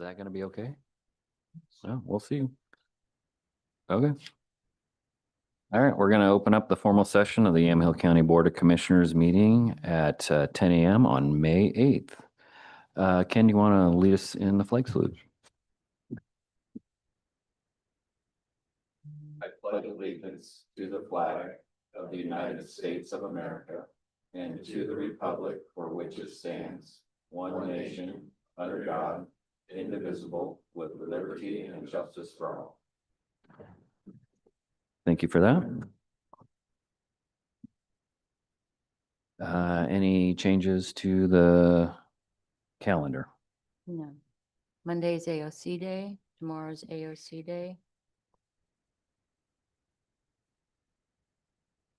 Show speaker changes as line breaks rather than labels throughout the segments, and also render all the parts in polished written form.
that going to be okay? Well, we'll see. Okay. All right, we're going to open up the formal session of the Yamhill County Board of Commissioners meeting at 10 a.m. on May 8th. Ken, do you want to lead us in the flag salute? I pledge allegiance to the flag of the United States of America and to the republic for which it stands, one nation, under God, indivisible, with liberty and justice for all. Thank you for that. Any changes to the calendar?
No. Monday's AOC day, tomorrow's AOC day.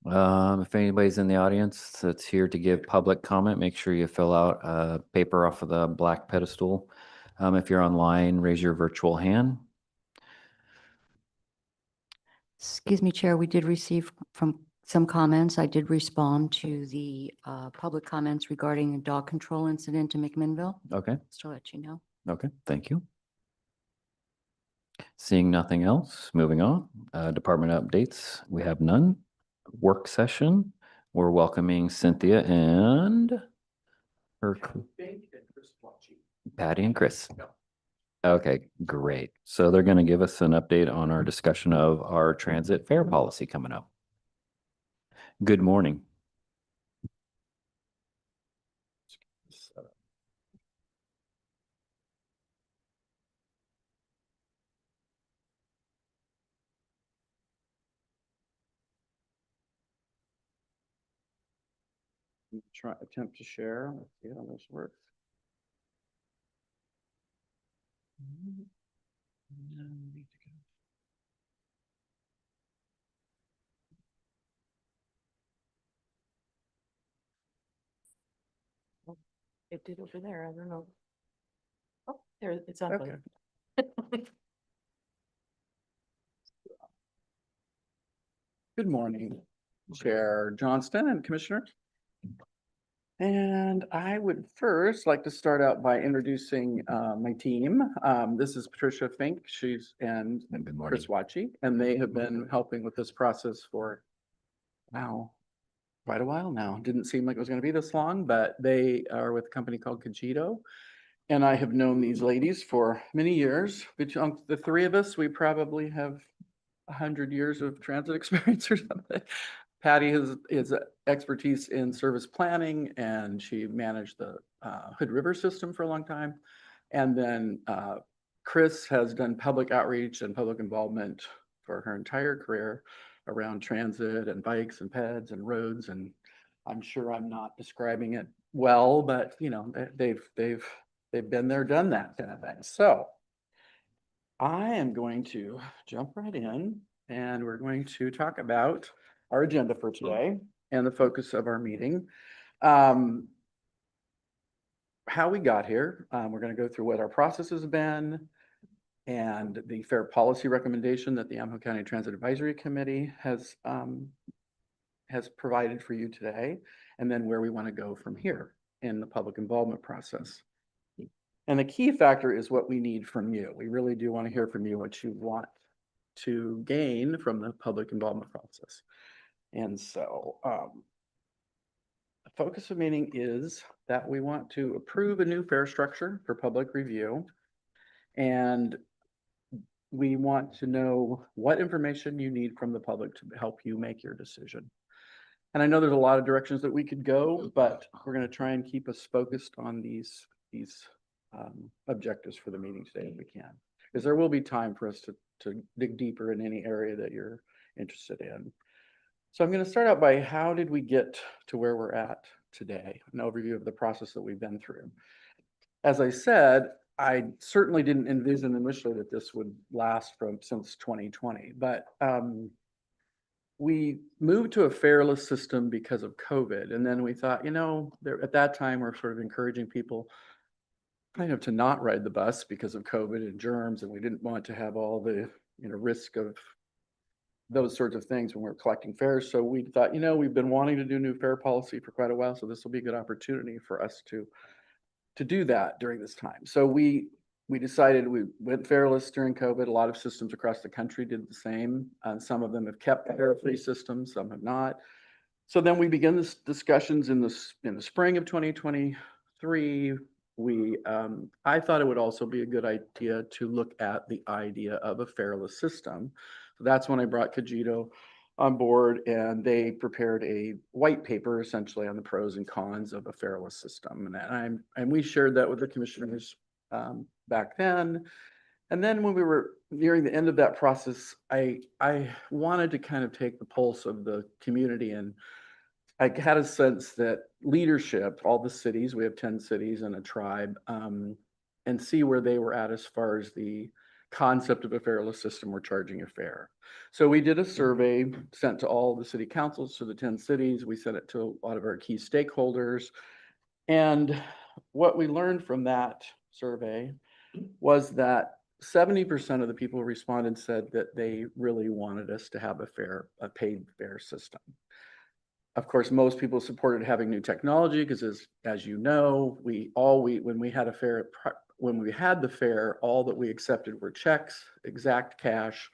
If anybody's in the audience that's here to give public comment, make sure you fill out a paper off of the black pedestal. If you're online, raise your virtual hand.
Excuse me, Chair, we did receive from some comments. I did respond to the public comments regarding a dog control incident in McMinnville.
Okay,
Just to let you know.
okay, thank you. Seeing nothing else, moving on. Department updates, we have none. Work session, we're welcoming Cynthia and her Patty and Chris. Okay, great. So they're going to give us an update on our discussion of our transit fare policy coming up. Good morning.
Attempt to share. Let's see how this works.
It did over there. I don't know. Oh, there, it's on.
Okay. Good morning, Chair Johnston and Commissioner. And I would first like to start out by introducing my team. This is Patricia Fink, and Chris Watchie, and they have been helping with this process for, wow, quite a while now. Didn't seem like it was going to be this long, but they are with a company called Cogito. And I have known these ladies for many years. Between the three of us, we probably have 100 years of transit experience or something. Patty has expertise in service planning, and she managed the Hood River system for a long time. And then Chris has done public outreach and public involvement for her entire career around transit and bikes and peds and roads. And I'm sure I'm not describing it well, but you know, they've been there, done that kind of thing. So I am going to jump right in, and we're going to talk about our agenda for today and the focus of our meeting. How we got here. We're going to go through what our process has been and the fair policy recommendation that the Yamhill County Transit Advisory Committee has provided for you today, and then where we want to go from here in the public involvement process. And the key factor is what we need from you. We really do want to hear from you what you want to gain from the public involvement process. And so the focus of the meeting is that we want to approve a new fare structure for public review. And we want to know what information you need from the public to help you make your decision. And I know there's a lot of directions that we could go, but we're going to try and keep us focused on these objectives for the meeting today if we can, because there will be time for us to dig deeper in any area that you're interested in. So I'm going to start out by how did we get to where we're at today? An overview of the process that we've been through. As I said, I certainly didn't envision initially that this would last since 2020, but we moved to a fareless system because of COVID. And then we thought, you know, at that time, we're sort of encouraging people kind of to not ride the bus because of COVID and germs. And we didn't want to have all the, you know, risk of those sorts of things when we're collecting fares. So we thought, you know, we've been wanting to do new fare policy for quite a while. So this will be a good opportunity for us to do that during this time. So we we decided we went fareless during COVID. A lot of systems across the country did the same. And some of them have kept fare-free systems, some have not. So then we began this discussions in the spring of 2023. I thought it would also be a good idea to look at the idea of a fareless system. So that's when I brought Cogito on board, and they prepared a white paper essentially on the pros and cons of a fareless system. And we shared that with the commissioners back then. And then when we were nearing the end of that process, I wanted to kind of take the pulse of the community, and I had a sense that leadership, all the cities, we have 10 cities and a tribe, and see where they were at as far as the concept of a fareless system or charging a fare. So we did a survey sent to all the city councils to the 10 cities. We sent it to a lot of our key stakeholders. And what we learned from that survey was that 70% of the people who responded said that they really wanted us to have a paid fare system. Of course, most people supported having new technology because, as you know, when we had the fare, all that we accepted were checks, exact cash,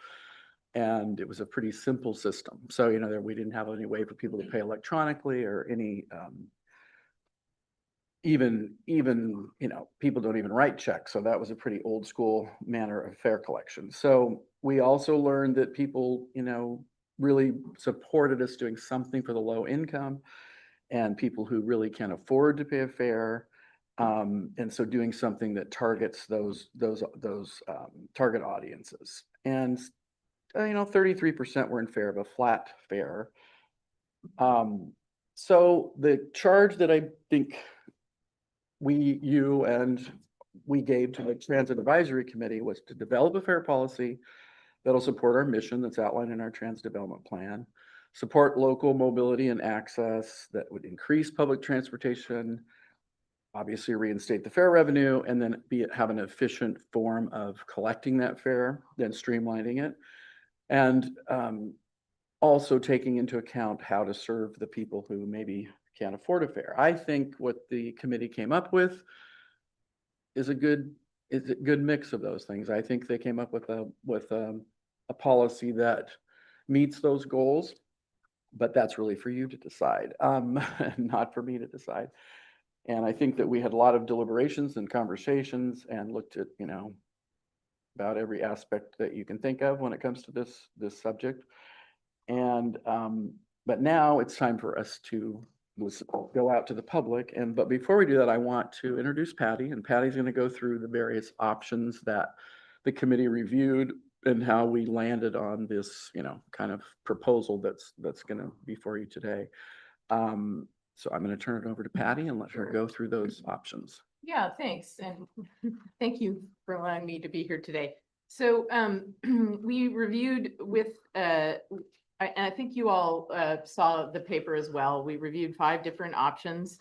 and it was a pretty simple system. So, we didn't have any way for people to pay electronically or any, even, people don't even write checks. So that was a pretty old school manner of fare collection. So we also learned that people, really supported us doing something for the low income and people who really can't afford to pay a fare. And so doing something that targets those target audiences. And 33% were in favor of a flat fare. So the charge that I think you and we gave to the Transit Advisory Committee was to develop a fare policy that'll support our mission that's outlined in our Trans Development Plan, support local mobility and access that would increase public transportation, obviously reinstate the fare revenue, and then have an efficient form of collecting that fare, then streamlining it, and also taking into account how to serve the people who maybe can't afford a fare. I think what the committee came up with is a good mix of those things. I think they came up with a policy that meets those goals, but that's really for you to decide, not for me to decide. And I think that we had a lot of deliberations and conversations and looked at, about every aspect that you can think of when it comes to this subject. And, but now it's time for us to go out to the public. But before we do that, I want to introduce Patty, and Patty's going to go through the various options that the committee reviewed and how we landed on this, kind of proposal that's going to be for you today. So I'm going to turn it over to Patty and let her go through those options.
Yeah, thanks. And thank you for allowing me to be here today. So we reviewed with, and I think you all saw the paper as well. We reviewed 5 different options.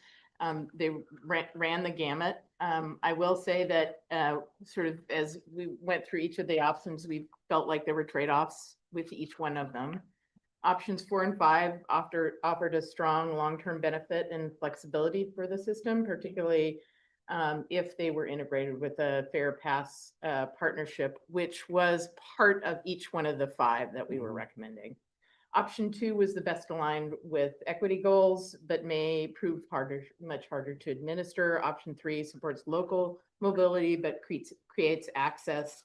They ran the gamut. I will say that sort of as we went through each of the options, we felt like there were trade-offs with each one of them. Options 4 and 5 offered a strong long-term benefit and flexibility for the system, particularly if they were integrated with a FarePass partnership, which was part of each one of the 5 that we were recommending. Option 2 was the best aligned with equity goals, but may prove much harder to administer. Option 3 supports local mobility, but creates access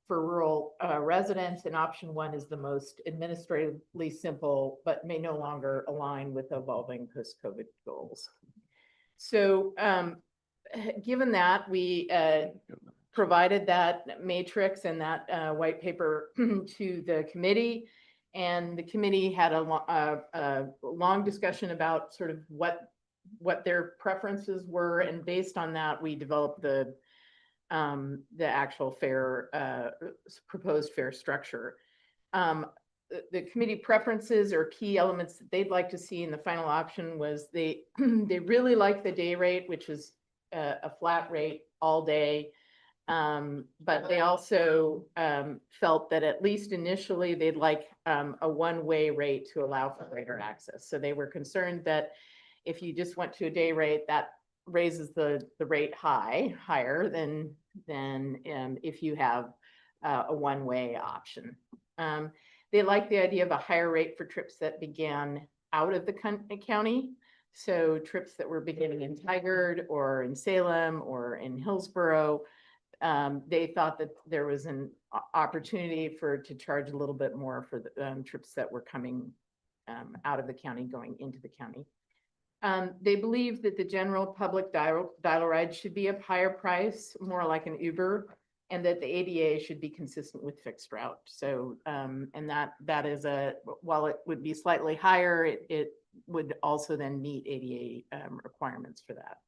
for rural residents. And option 1 is the most administratively simple, but may no longer align with evolving post-COVID goals. So given that, we provided that matrix and that white paper to the committee. And the committee had a long discussion about sort of what their preferences were. And based on that, we developed the actual proposed fare structure. The committee preferences or key elements that they'd like to see in the final option was they really like the day rate, which is a flat rate all day. But they also felt that at least initially they'd like a one-way rate to allow for greater access. So they were concerned that if you just went to a day rate, that raises the rate higher than than if you have a one-way option. They like the idea of a higher rate for trips that began out of the county. So trips that were beginning in Tigard or in Salem or in Hillsborough, they thought that there was an opportunity to charge a little bit more for the trips that were coming out of the county going into the county. They believe that the general public dial ride should be of higher price, more like an Uber, and that the ADA should be consistent with fixed route. So, and that is while it would be slightly higher, it would also then meet ADA requirements for that.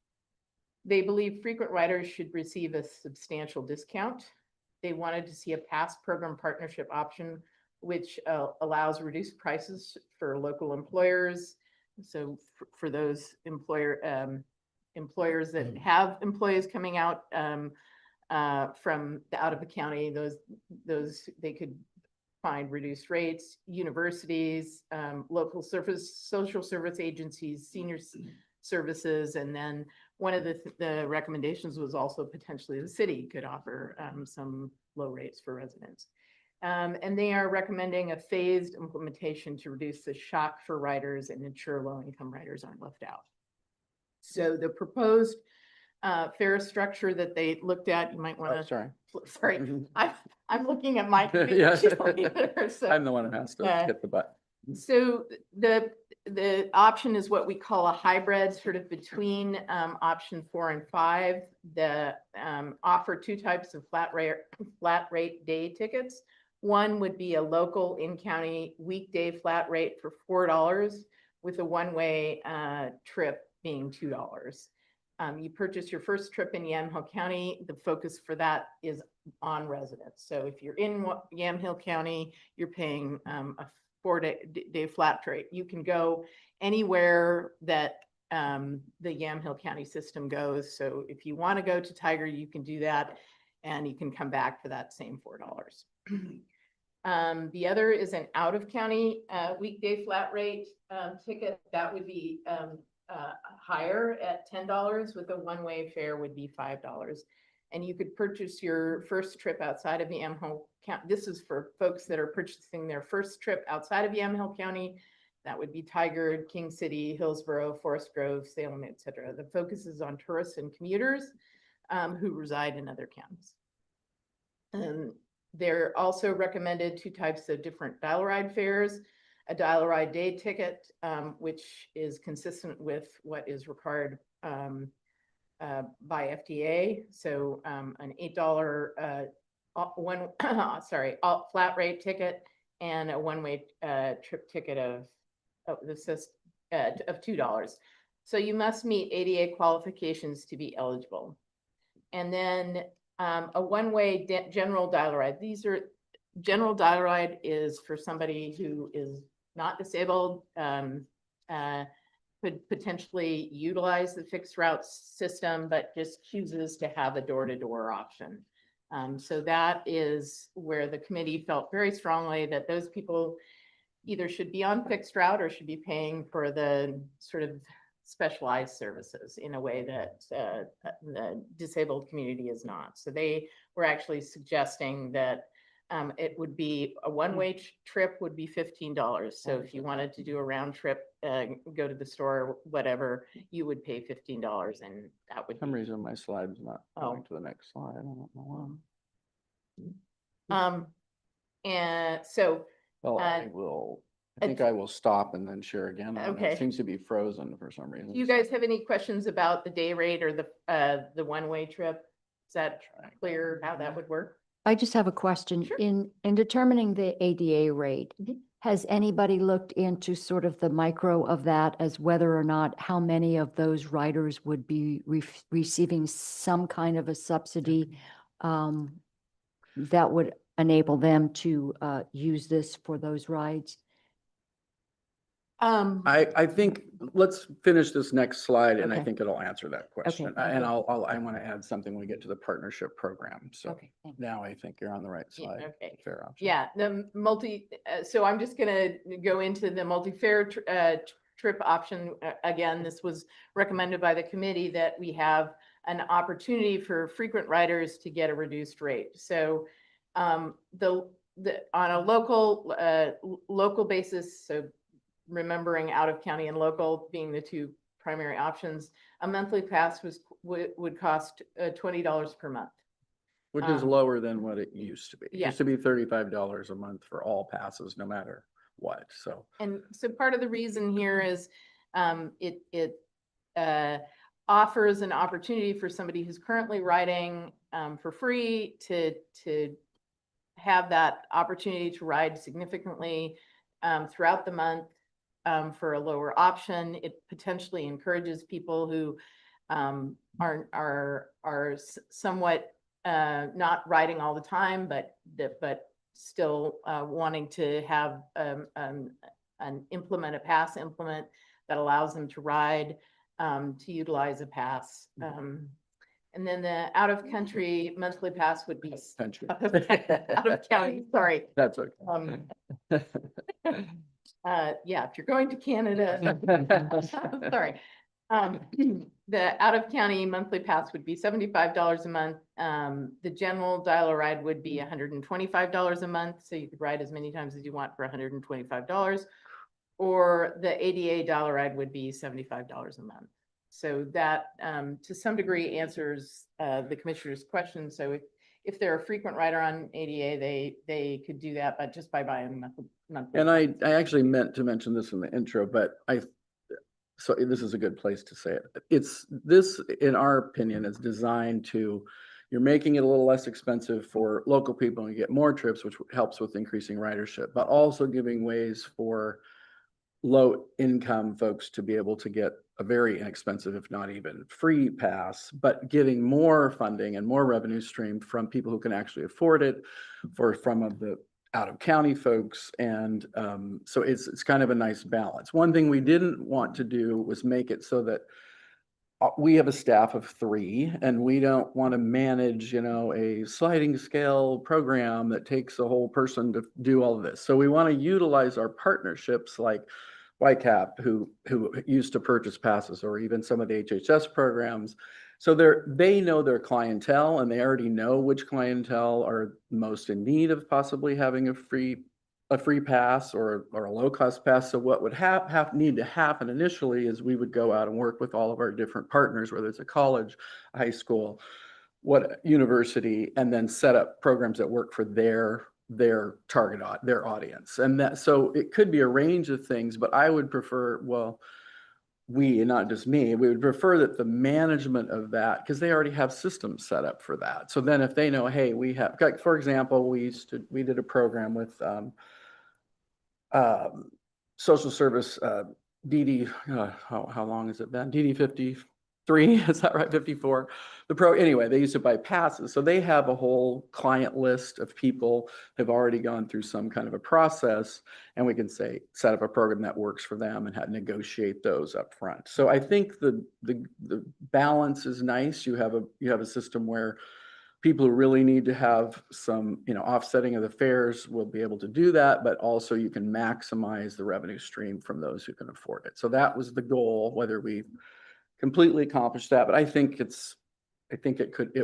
They believe frequent riders should receive a substantial discount. They wanted to see a past program partnership option, which allows reduced prices for local employers. So for those employers that have employees coming out from out of the county, those they could find reduced rates. Universities, local social service agencies, senior services, and then one of the recommendations was also potentially the city could offer some low rates for residents. And they are recommending a phased implementation to reduce the shock for riders and ensure low-income riders aren't left out. So the proposed fare structure that they looked at, you might want to.
Sorry.
Sorry, I'm looking at my.
Yeah.
computer, so-
I'm the one who has to hit the button.
So the option is what we call a hybrid, sort of between option 4 and 5. The offer 2 types of flat rate day tickets. One would be a local in-county weekday flat rate for $4 with a one-way trip being $2. You purchase your first trip in Yamhill County. The focus for that is on residents. So if you're in Yamhill County, you're paying a 4-day flat rate. You can go anywhere that the Yamhill County system goes. So if you want to go to Tigard, you can do that, and you can come back for that same $4. The other is an out-of-county weekday flat rate ticket. That would be higher at $10, with a one-way fare would be $5. And you could purchase your first trip outside of Yamhill County. This is for folks that are purchasing their first trip outside of Yamhill County. That would be Tigard, King City, Hillsborough, Forest Grove, Salem, etc. The focus is on tourists and commuters who reside in other counties. They're also recommended 2 types of different dial ride fares. A dial ride day ticket, which is consistent with what is required by FDA. So an $8 flat rate ticket and a one-way trip ticket of $2. So you must meet ADA qualifications to be eligible. And then a one-way general dial ride. These are general dial ride is for somebody who is not disabled, could potentially utilize the fixed route system, but just chooses to have a door-to-door option. So that is where the committee felt very strongly that those people either should be on fixed route or should be paying for the sort of specialized services in a way that the disabled community is not. So they were actually suggesting that it would be a one-way trip would be $15. So if you wanted to do a round trip, go to the store, whatever, you would pay $15, and that would.
For some reason, my slide's not going to the next slide. I don't know why.
And so.
Well, I think I will stop and then share again.
Okay.
It seems to be frozen for some reason.
Do you guys have any questions about the day rate or the one-way trip? Is that clear how that would work?
I just have a question.
Sure.
In determining the ADA rate,
Mhm.
has anybody looked into sort of the micro of that as whether or not how many of those riders would be receiving some kind of a subsidy that would enable them to use this for those rides?
I think, let's finish this next slide and I
Okay.
think it'll answer that question.
thank
And
you.
I want to add something when we get to the partnership program. So
Okay, thank you.
now I think you're on the right
Yeah,
slide.
okay.
Fair option.
Yeah, so I'm just gonna go into the multi-fare trip option. Again, this was recommended by the committee that we have an opportunity for frequent riders to get a reduced rate. So on a local basis, so remembering out of county and local being the two primary options, a monthly pass would cost $20 per month.
Which is lower than what it used to be. It
Yeah.
used to be $35 a month for all passes, no matter what, so.
And so part of the reason here is it offers an opportunity for somebody who's currently riding for free to have that opportunity to ride significantly throughout the month for a lower option. It potentially encourages people who are somewhat not riding all the time, but still wanting to have a pass implement that allows them to ride, to utilize a pass. And then the out of country monthly pass would be
Country.
out of county, sorry.
That's okay.
Yeah, if you're going to Canada, sorry. The out of county monthly pass would be $75 a month. The general dial-a-ride would be $125 a month. So you could ride as many times as you want for $125. Or the ADA dial-a-ride would be $75 a month. So that to some degree answers the commissioner's question. So if they're a frequent rider on ADA, they could do that, but just by buying monthly.
And I actually meant to mention this in the intro, but so this is a good place to say it. This, in our opinion, is designed to, you're making it a little less expensive for local people and you get more trips, which helps with increasing ridership, but also giving ways for low income folks to be able to get a very inexpensive, if not even free pass, but getting more funding and more revenue stream from people who can actually afford it from the out of county folks. And so it's kind of a nice balance. One thing we didn't want to do was make it so that we have a staff of 3 and we don't want to manage, a sliding scale program that takes a whole person to do all of this. So we want to utilize our partnerships like YCAP, who used to purchase passes, or even some of the HHS programs. So they know their clientele and they already know which clientele are most in need of possibly having a free pass or a low cost pass. So what would need to happen initially is we would go out and work with all of our different partners, whether it's a college, a high school, what university, and then set up programs that work for their target, their audience. And that, so it could be a range of things, but I would prefer, and not just me, we would prefer that the management of that, because they already have systems set up for that. So then if they know, hey, we have, like, for example, we did a program with social service, DD, how long has it been? DD 53, is that right? 54. Anyway, they used to buy passes. So they have a whole client list of people who've already gone through some kind of a process, and we can say, set up a program that works for them and negotiate those up front. So I think the balance is nice. You have a system where people who really need to have some, offsetting of the fares will be able to do that, but also you can maximize the revenue stream from those who can afford it. So that was the goal, whether we completely accomplish that, but I think it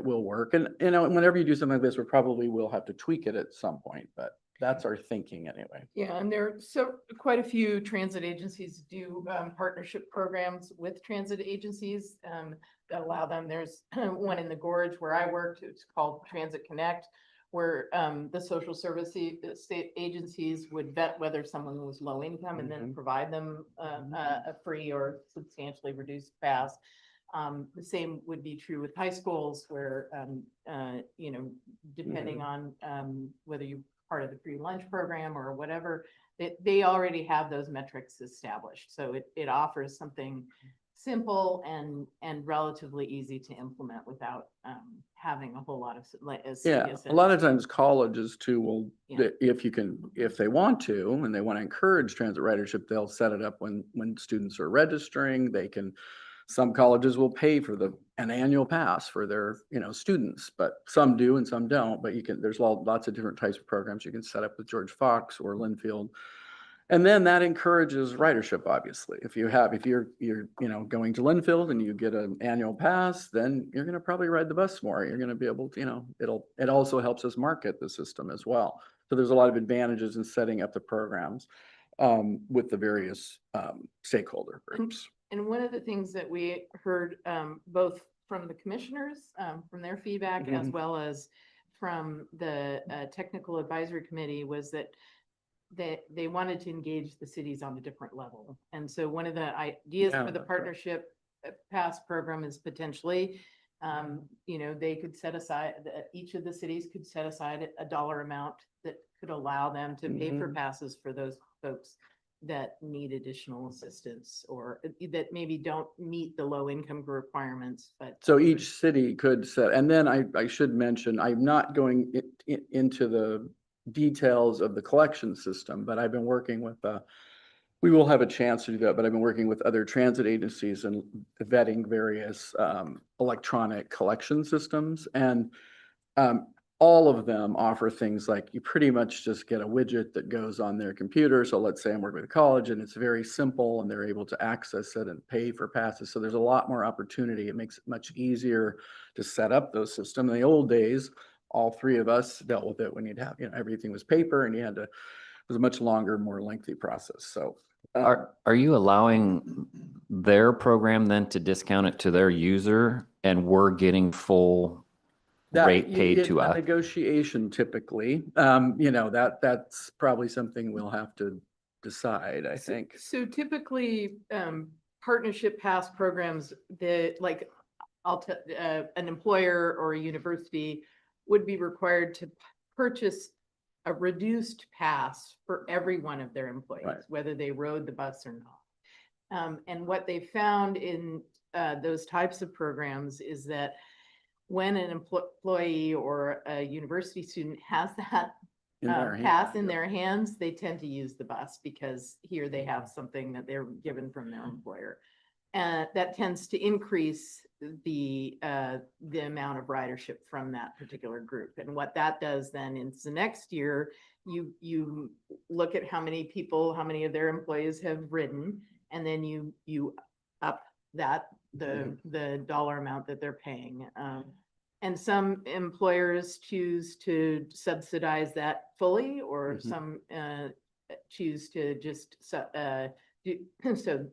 will work. And, whenever you do something like this, we probably will have to tweak it at some point, but that's our thinking anyway.
Yeah, and there are quite a few transit agencies do partnership programs with transit agencies that allow them. There's one in the Gorge where I worked. It's called Transit Connect, where the social service state agencies would vet whether someone was low income and then provide them a free or substantially reduced pass. The same would be true with high schools where, depending on whether you're part of the free lunch program or whatever, they already have those metrics established. So it offers something simple and relatively easy to implement without having a whole lot of
a lot of times colleges too will, if they want to and they want to encourage transit ridership, they'll set it up when students are registering. Some colleges will pay for an annual pass for their students, but some do and some don't. But there's lots of different types of programs you can set up with George Fox or Linfield. And then that encourages ridership, obviously. If you're, going to Linfield and you get an annual pass, then you're going to probably ride the bus more. You're going to be able to, it also helps us market the system as well. So there's a lot of advantages in setting up the programs with the various stakeholder groups.
And one of the things that we heard, both from the commissioners, from their feedback, as
Mhm.
well as from the technical advisory committee, was that they wanted to engage the cities on a different level. And so one of the ideas
Yeah,
for the
that's right.
partnership pass program is potentially, they could set aside, each of the cities could set aside a dollar amount that could allow them to pay for
Mhm.
passes for those folks that need additional assistance, or that maybe don't meet the low income requirements, but.
So each city could set, and then I should mention, I'm not going into the details of the collection system, but I've been working with, we will have a chance to do that, but I've been working with other transit agencies and vetting various electronic collection systems. And all of them offer things like you pretty much just get a widget that goes on their computer. So let's say I'm working with a college and it's very simple and they're able to access it and pay for passes. So there's a lot more opportunity. It makes it much easier to set up those systems. In the old days, all three of us dealt with it when you'd have, everything was paper and it was a much longer, more lengthy process. So
Are you allowing their program then to discount it to their user and we're getting full rate paid
it's
to
a
us?
negotiation typically. That's probably something we'll have to decide, I think.
So typically, partnership pass programs, like, an employer or a university would be required to purchase a reduced pass for every one of their employees,
Right.
whether they rode the bus or not. And what they found in those types of programs is that when an employee or a university student has that
In their hands,
pass in
yeah.
their hands, they tend to use the bus because here they have something that they're given from their employer. And that tends to increase the amount of ridership from that particular group. And what that does then is the next year, you look at how many of their employees have ridden, and then you up the dollar amount that they're paying. And some employers choose to subsidize that fully, or
Mhm.
some choose to just do so.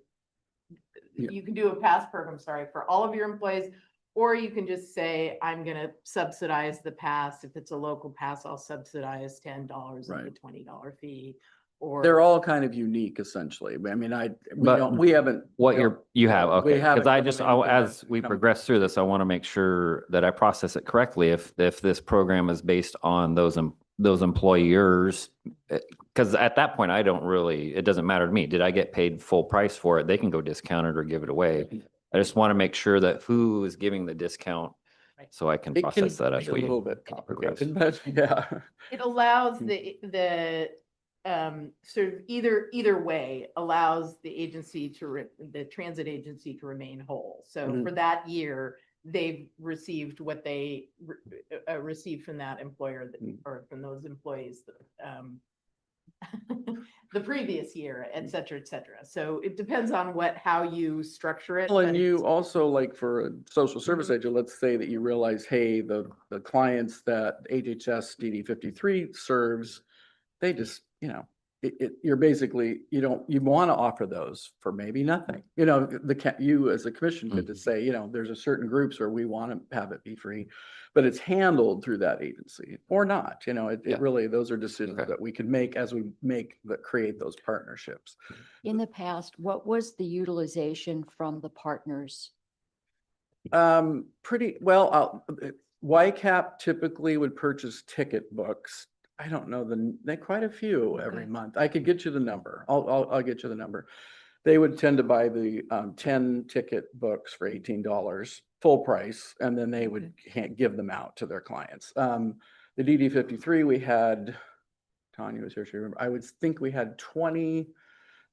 Yeah.
You can do a pass program, for all of your employees, or you can just say, I'm gonna subsidize the pass. If it's a local pass, I'll subsidize $10 of the
Right.
$20 fee. Or
They're all kind of unique essentially. I mean,
But
we haven't.
What
we don't-
you have,
we
okay,
haven't
because I
come
just,
up with anything
as
that's
we
come-
progress through this, I want to make sure that I process it correctly. If this program is based on those employers, because at that point, it doesn't matter to me. Did I get paid full price for it? They can go discount it or give it away. I just want to make sure that who is giving the discount
Right.
so I can
It can
process that as
be a
we.
little bit
progress.
complicated, but yeah.
it allows
Hmm.
the sort of either way allows the agency the transit agency to remain whole. So
Mhm.
for that year, they've received what they received from that employer
Mm.
or from those employees the previous year, et cetera, et cetera. So it depends on how you structure it.
Well,
but
and you also, like for a social service agent, let's say that you realize, hey, the clients that HHS DD 53 serves, they just, you're basically, you want to offer those for maybe nothing. You as a commission could just say, there's a certain groups where we want to have it be free, but it's handled through that agency or not.
Yeah.
It really, those are decisions
Okay.
that we can make as we create those partnerships.
In the past, what was the utilization from the partners?
Pretty well, YCAP typically would purchase ticket books. I don't know they're quite a few every
Okay.
month. I could get you the number. I'll get you the number. They would tend to buy the 10 ticket books for $18 full price, and then they would give them out to their clients. The DD 53 we had, Tanya was here, she remember, I would think we had 20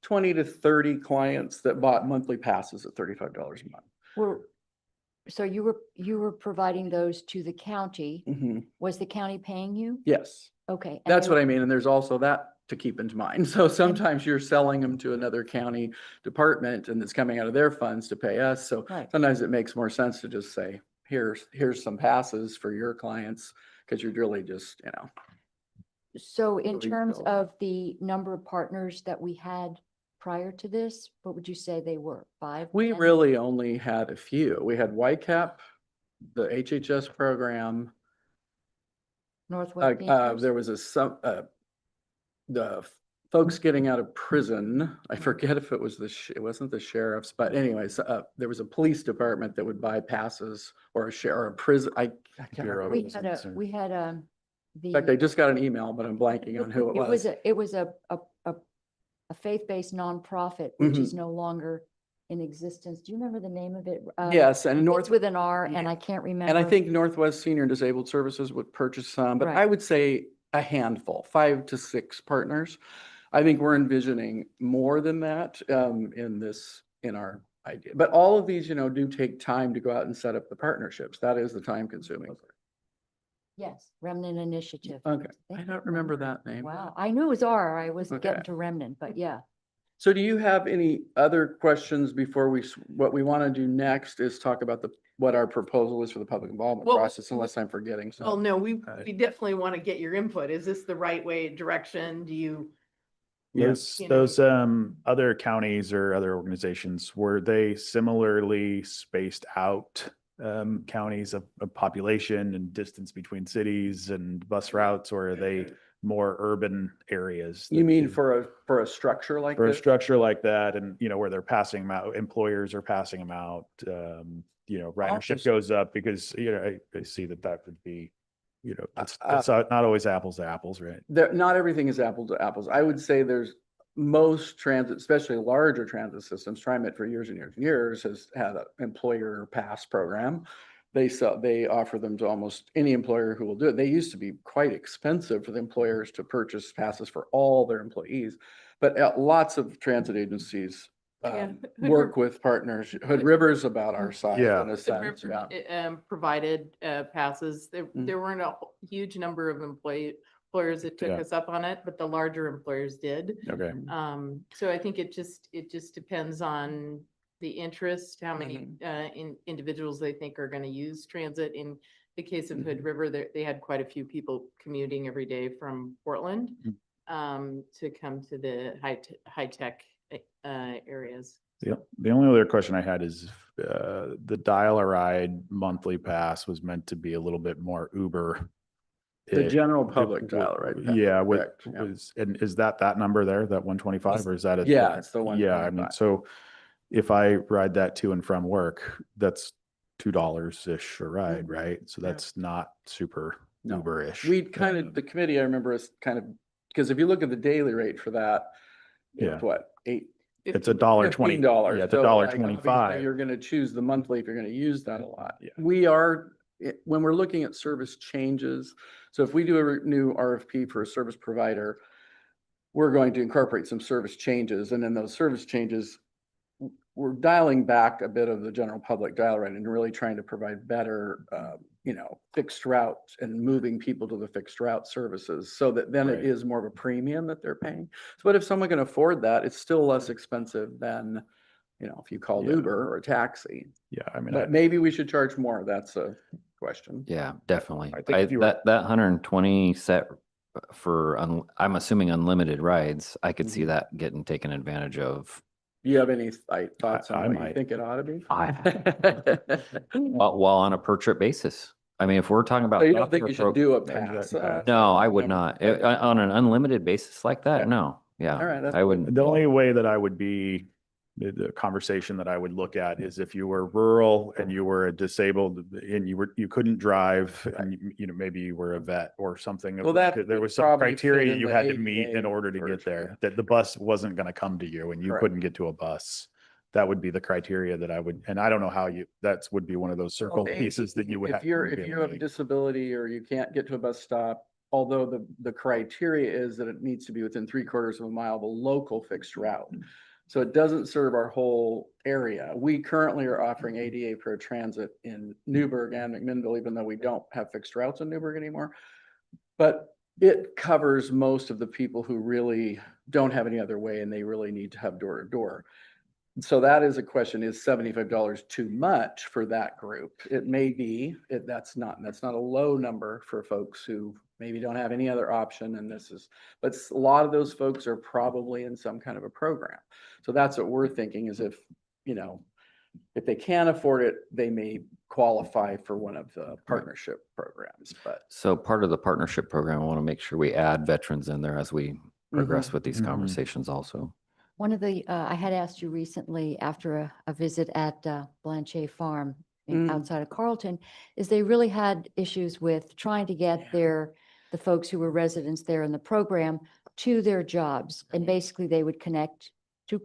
to 30 clients that bought monthly passes at $35 a month.
So you were providing those to the county.
Mhm.
Was the county paying you?
Yes.
Okay. and
That's
they
what
were-
I mean. And there's also that to keep in mind. So sometimes you're selling them to another county department and it's coming out of their funds to pay us. So
Right.
sometimes it makes more sense to just say, here's some passes for your clients, because you're really just,
So in
Moving
terms
forward.
of the number of partners that we had prior to this, what would you say they were? 5?
we
10?
really only had a few. We had YCAP, the HHS program.
Northwest Seniors?
There was the folks getting out of prison. I forget if it was it wasn't the sheriff's, but anyways, there was a police department that would buy passes, or or a prison. I can't
Bureau
remember.
of
We had
In fact, I
the.
just got an email, but I'm blanking on who it was.
It was a faith-based nonprofit, which is no longer in existence. Do you remember the name of it?
Yes, and
It's
North,
with an R, and I can't remember.
and I think Northwest Senior and Disabled Services would purchase some, but
Right.
I would say a handful, 5 to 6 partners. I think we're envisioning more than that in our idea. But all of these, do take time to go out and set up the partnerships. That is the time consuming.
Yes, Remnant Initiative.
Okay, I
think
don't
it's
remember
Remnant.
that name.
Wow, I knew it was R. I was
Okay.
getting to Remnant, but yeah.
So do you have any other questions before what we want to do next is talk about what our proposal is for the public involvement
Well,
process, unless I'm forgetting
Well,
something.
no, we definitely want to get your input. Is this the right way, direction? Do you?
Yes.
you know.
Those other counties or other organizations, were they similarly spaced out counties of population and distance between cities and bus routes, or are they more urban areas?
You
that
mean
do-
for a structure like
for a
this?
structure like that, and where they're passing them out, employers are passing them out, ridership
just-
goes up because, I see that would be, it's
Uh,
not always apples to apples, right?
Not everything is apples to apples. I would say there's most transit, especially larger transit systems, TriMet for years and years and years has had an employer pass program. They offer them to almost any employer who will do it. They used to be quite expensive for the employers to purchase passes for all their employees. But lots of transit agencies
Yeah, Hood
work with partners. Hood River's about our size
Yeah.
in a
Hood
sense,
River,
yeah.
provided passes. There
Mhm.
there weren't a huge number of employers that took
Yeah.
us up on it, but the larger employers did.
Okay.
So I think it just depends on the interest, how many individuals they think are gonna use transit. In the case of Hood River, they had quite a few people commuting every day from Portland to come to the high tech areas.
The only other question I had is, the Dial-A-Ride monthly pass was meant to be a little bit more Uber.
The general public Dial-A-Ride pass,
Yeah,
correct, yeah.
and is that number there, that 125, or is that?
Yeah, it's the
Yeah, I mean,
125.
so if I ride that to and from work, that's $2-ish a ride, right? So that's not super
No.
Uber-ish.
The committee, I remember is because if you look at the daily rate for that,
Yeah.
it's what,
It's $1.20.
$15.
Yeah, it's
So, like, obviously
$1.25.
You're gonna choose the monthly if you're gonna use that a lot.
Yeah.
When we're looking at service changes, so if we do a new RFP for a service provider, we're going to incorporate some service changes, and in those service changes, we're dialing back a bit of the general public dial rate and really trying to provide better, fixed route and moving people to the fixed route services, so that then it
Right.
is more of a premium that they're paying. So, but if someone can afford that, it's still less expensive than, if you called
Yeah.
Uber or a taxi.
Yeah, I mean,
But maybe we should charge more. That's a question.
Yeah, definitely.
I think if you were-
That 120 set for, I'm assuming unlimited rides, I could see
Mhm.
that getting taken advantage of.
Do you have any thoughts
I
on what you
might.
think it ought to be?
While on a per trip basis. I mean, if we're talking about.
So you don't think
software
you should do a
Exactly.
pass?
No, I would not.
Okay.
On an unlimited basis like that,
Okay.
no. Yeah.
All right, that's
I wouldn't.
The only way that I would be, the conversation that I would look at is if you were rural and you were disabled and you couldn't drive, and maybe you were a vet or something.
Well, that
There
would
was some
probably fit
criteria
in
you
the
had to meet in
ADA
order to get
version,
there,
yeah.
that the bus wasn't going to come to you and you
Correct.
couldn't get to a bus. That would be the criteria that I would, and I don't know how that would be one of those circle
Okay,
pieces that you would have.
If you have a disability or you can't get to a bus stop, although the criteria is that it needs to be within 3/4 of a mile of a local fixed route. So it doesn't serve our whole area. We currently are offering ADA Pro Transit in Newburgh and McMinnville, even though we don't have fixed routes in Newburgh anymore. But it covers most of the people who really don't have any other way and they really need to have door to door. So that is a question, is $75 too much for that group? It may be, that's not a low number for folks who maybe don't have any other option, and but a lot of those folks are probably in some kind of a program. So that's what we're thinking, is if, if they can't afford it, they may qualify for one of the partnership programs, but.
So part of the partnership program, I want to make sure we add veterans in there as we progress with these
Mhm.
conversations also.
One of the, I had asked you recently after a visit at Blanchet Farm
Mm.
outside of Carlton, is they really had issues with trying to get the folks who were residents there in the program to their jobs. And basically they would connect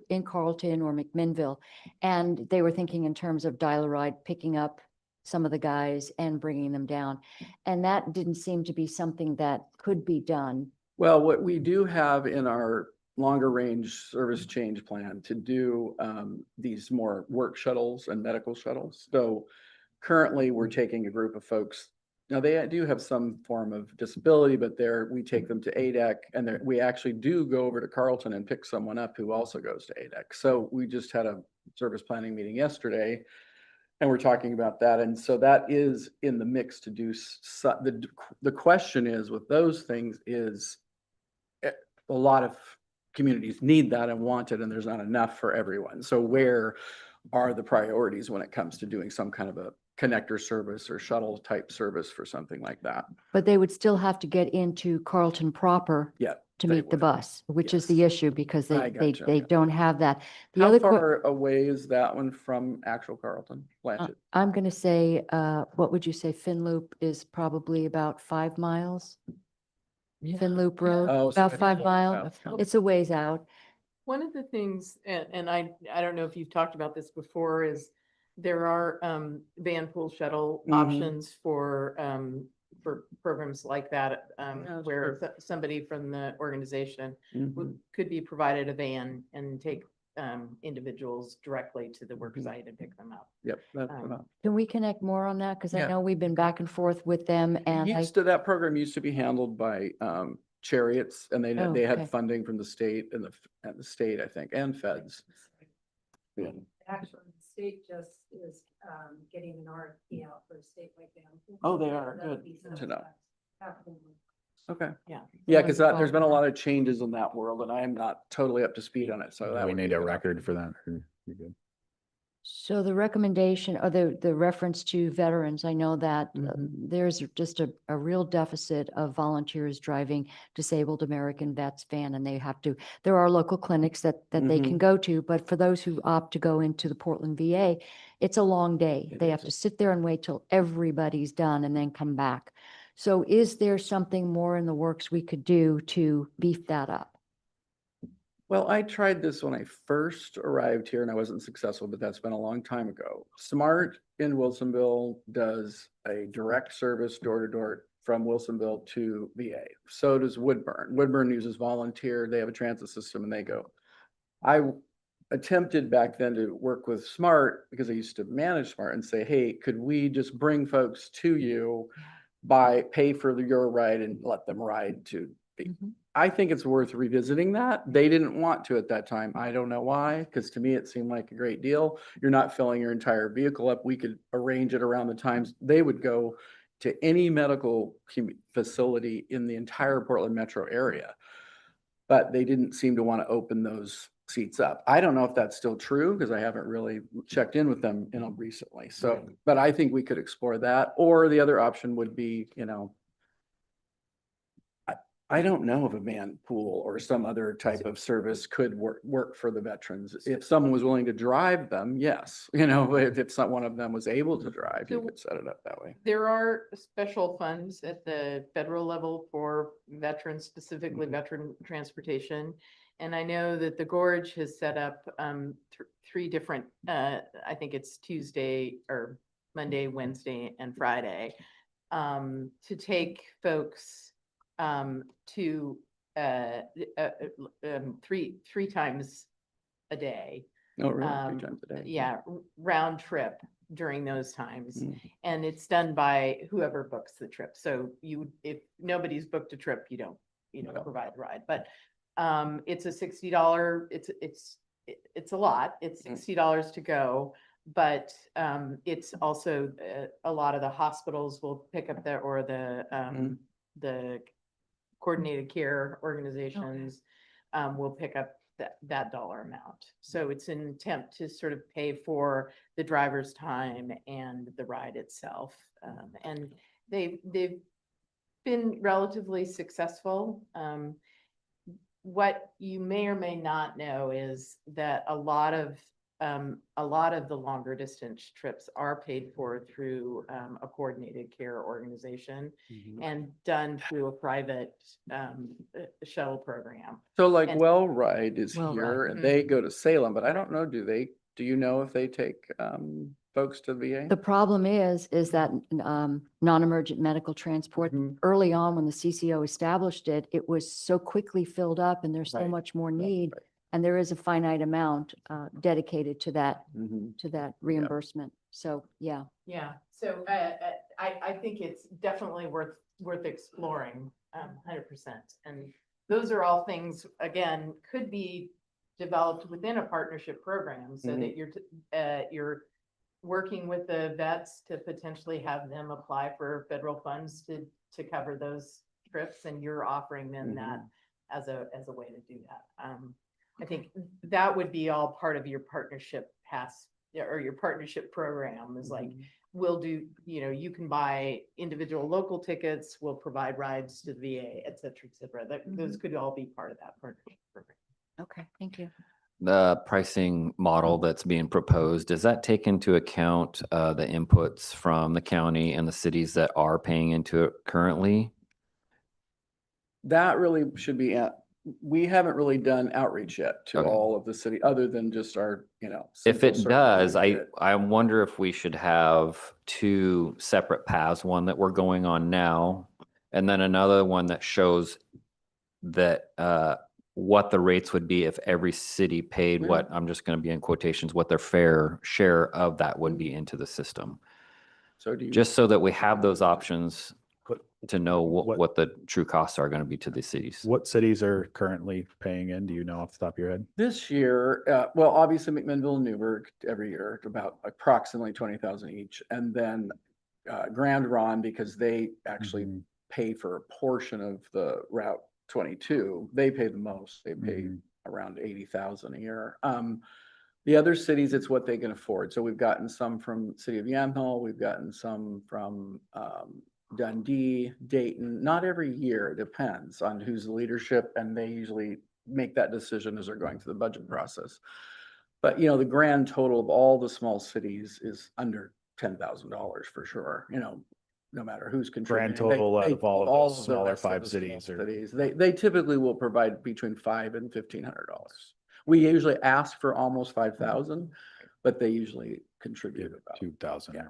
in Carlton or McMinnville. And they were thinking in terms of dial-a-ride, picking up some of the guys and bringing them down. And that didn't seem to be something that could be done.
Well, what we do have in our longer range service change plan to do these more work shuttles and medical shuttles. So currently we're taking a group of folks. Now they do have some form of disability, but we take them to ADEC, and we actually do go over to Carlton and pick someone up who also goes to ADEC. So we just had a service planning meeting yesterday, and we're talking about that. And so that is in the mix to do. The question is with those things is a lot of communities need that and want it, and there's not enough for everyone. So where are the priorities when it comes to doing some kind of a connector service or shuttle type service for something like that?
But they would still have to get into Carlton proper
Yeah.
to
they
meet the
would.
bus, which is the
Yes.
issue because
I
they
gotcha.
don't have that. The
How
other,
far away is that one from actual Carlton? Blanchett?
I'm going to say, what would you say? Finn Loop is probably about 5 miles. Finn Loop Road,
Oh, so
about
it's
5
close.
miles.
Oh,
It's a ways out.
One of the things, and I don't know if you've talked about this before, is there are van pool shuttle
Mhm.
options for programs like that,
Yeah,
where
sure.
somebody from the organization
Mhm.
could be provided a van and take individuals directly to the work
Mhm.
site and pick them up.
Yep. That's
Um,
enough.
Can we connect more on that? Because I
Yeah.
know we've been back and forth with them and I,
That program used to be handled by Chariots, and they
Oh,
had
okay.
funding from the state and the state, I think, and feds. Yeah.
Actually, the state just is getting an RFP out for a statewide ban.
Oh, they are.
That would
Good
be
to
something
know.
that's happening.
Okay.
Yeah.
Yeah, because there's been a lot of changes in that world, and I am not totally up to speed on it, so that
We
would be
need a
good
record
option.
for that. You're good.
so the recommendation or the reference to veterans, I know that
Mhm.
there's just a real deficit of volunteers driving disabled American vets van and there are local clinics that they can
Mhm.
go to, but for those who opt to go into the Portland VA, it's a long day.
It
They have
is.
to sit there and wait till everybody's done and then come back. So is there something more in the works we could do to beef that up?
Well, I tried this when I first arrived here and I wasn't successful, but that's been a long time ago. Smart in Wilsonville does a direct service door to door from Wilsonville to VA. So does Woodburn. Woodburn uses volunteer. They have a transit system and they go. I attempted back then to work with Smart because I used to manage Smart and say, hey, could we just bring folks to you pay for your ride and let them ride to
Mhm.
I think it's worth revisiting that. They didn't want to at that time. I don't know why, because to me, it seemed like a great deal. You're not filling your entire vehicle up. We could arrange it around the times they would go to any medical facility in the entire Portland metro area. But they didn't seem to want to open those seats up. I don't know if that's still true because I haven't really checked in with them, recently. So, but I think we could explore that. Or the other option would be, I don't know if a van pool or some other type of service could work for the veterans. If someone was willing to drive them, yes. If one of them was able to drive, you
So-
could set it up that way.
There are special funds at the federal level for veterans, specifically veteran transportation. And I know that the Gorge has set up 3 different, I think it's Tuesday or Monday, Wednesday, and Friday, to take folks to 3 times a day.
Oh, really? 3 times a day?
Yeah, round trip during those times.
Mm.
And it's done by whoever books the trip. So if nobody's booked a trip, you don't
Yeah.
provide the ride, but it's a $60, it's a lot. It's
Mm.
$60 to go. But it's also a lot of the hospitals will pick up the coordinated care organizations will pick up that dollar amount. So it's an attempt to sort of pay for the driver's time and the ride itself. And they've been relatively successful. What you may or may not know is that a lot of the longer distance trips are paid for through a coordinated care organization and done through a private shuttle program.
So like
And-
Well Ride is
Well
here
Ride.
and they go to Salem, but I don't know, do you know if they take folks to the VA?
The problem is that non-emergent medical transport,
Mhm.
early on when the CCO established it, it was so quickly filled up and there's so
Right.
much more
Right,
need.
right.
And there is a finite amount dedicated to that
Mhm.
reimbursement. So, yeah.
Yeah, so I think it's definitely worth exploring, 100%. And those are all things, again, could be developed within a partnership program so that you're working with the vets to potentially have them apply for federal funds to cover those trips, and you're offering them that as a way to do that. I think that would be all part of your partnership or your partnership program is like, we'll do, you can buy individual local tickets, we'll provide rides to the VA, et cetera, et cetera. Those could all be part of that partnership program.
Okay, thank you.
The pricing model that's being proposed, does that take into account the inputs from the county and the cities that are paying into it currently?
That really should be, we haven't really done outreach yet to
Okay.
all of the city, other than just our,
If
central
it
circle
does,
that we did.
I wonder if we should have two separate paths, one that we're going on now, and then another one that shows that what the rates would be if every city paid
Yeah.
what, I'm just going to be in quotations, what their fair share of that would
Mm-hmm.
be into the system.
So do you?
Just so that we have those options
What-
to know
what-
what the true costs are going to be to the cities.
What cities are currently paying in? Do you know off the top of your head?
This year, well, obviously McMinnville and Newburgh every year, about approximately 20,000 each. And then Grand Ron, because they actually
Mhm.
pay for a portion of the Route 22, they pay the most. They pay
Mhm.
around 80,000 a year. The other cities, it's what they can afford. So we've gotten some from City of Yamhill, we've gotten some from Dundee, Dayton, not every year, it depends on who's the leadership, and they usually make that decision as they're going through the budget process. But, the grand total of all the small cities is under $10,000 for sure, no matter who's contributing.
total out of all of those
the
smaller
rest of
5
the small
cities or-
cities, they typically will provide between $500 and $1,500. We usually ask for almost 5,000, but they usually contribute about
2,000.
yeah.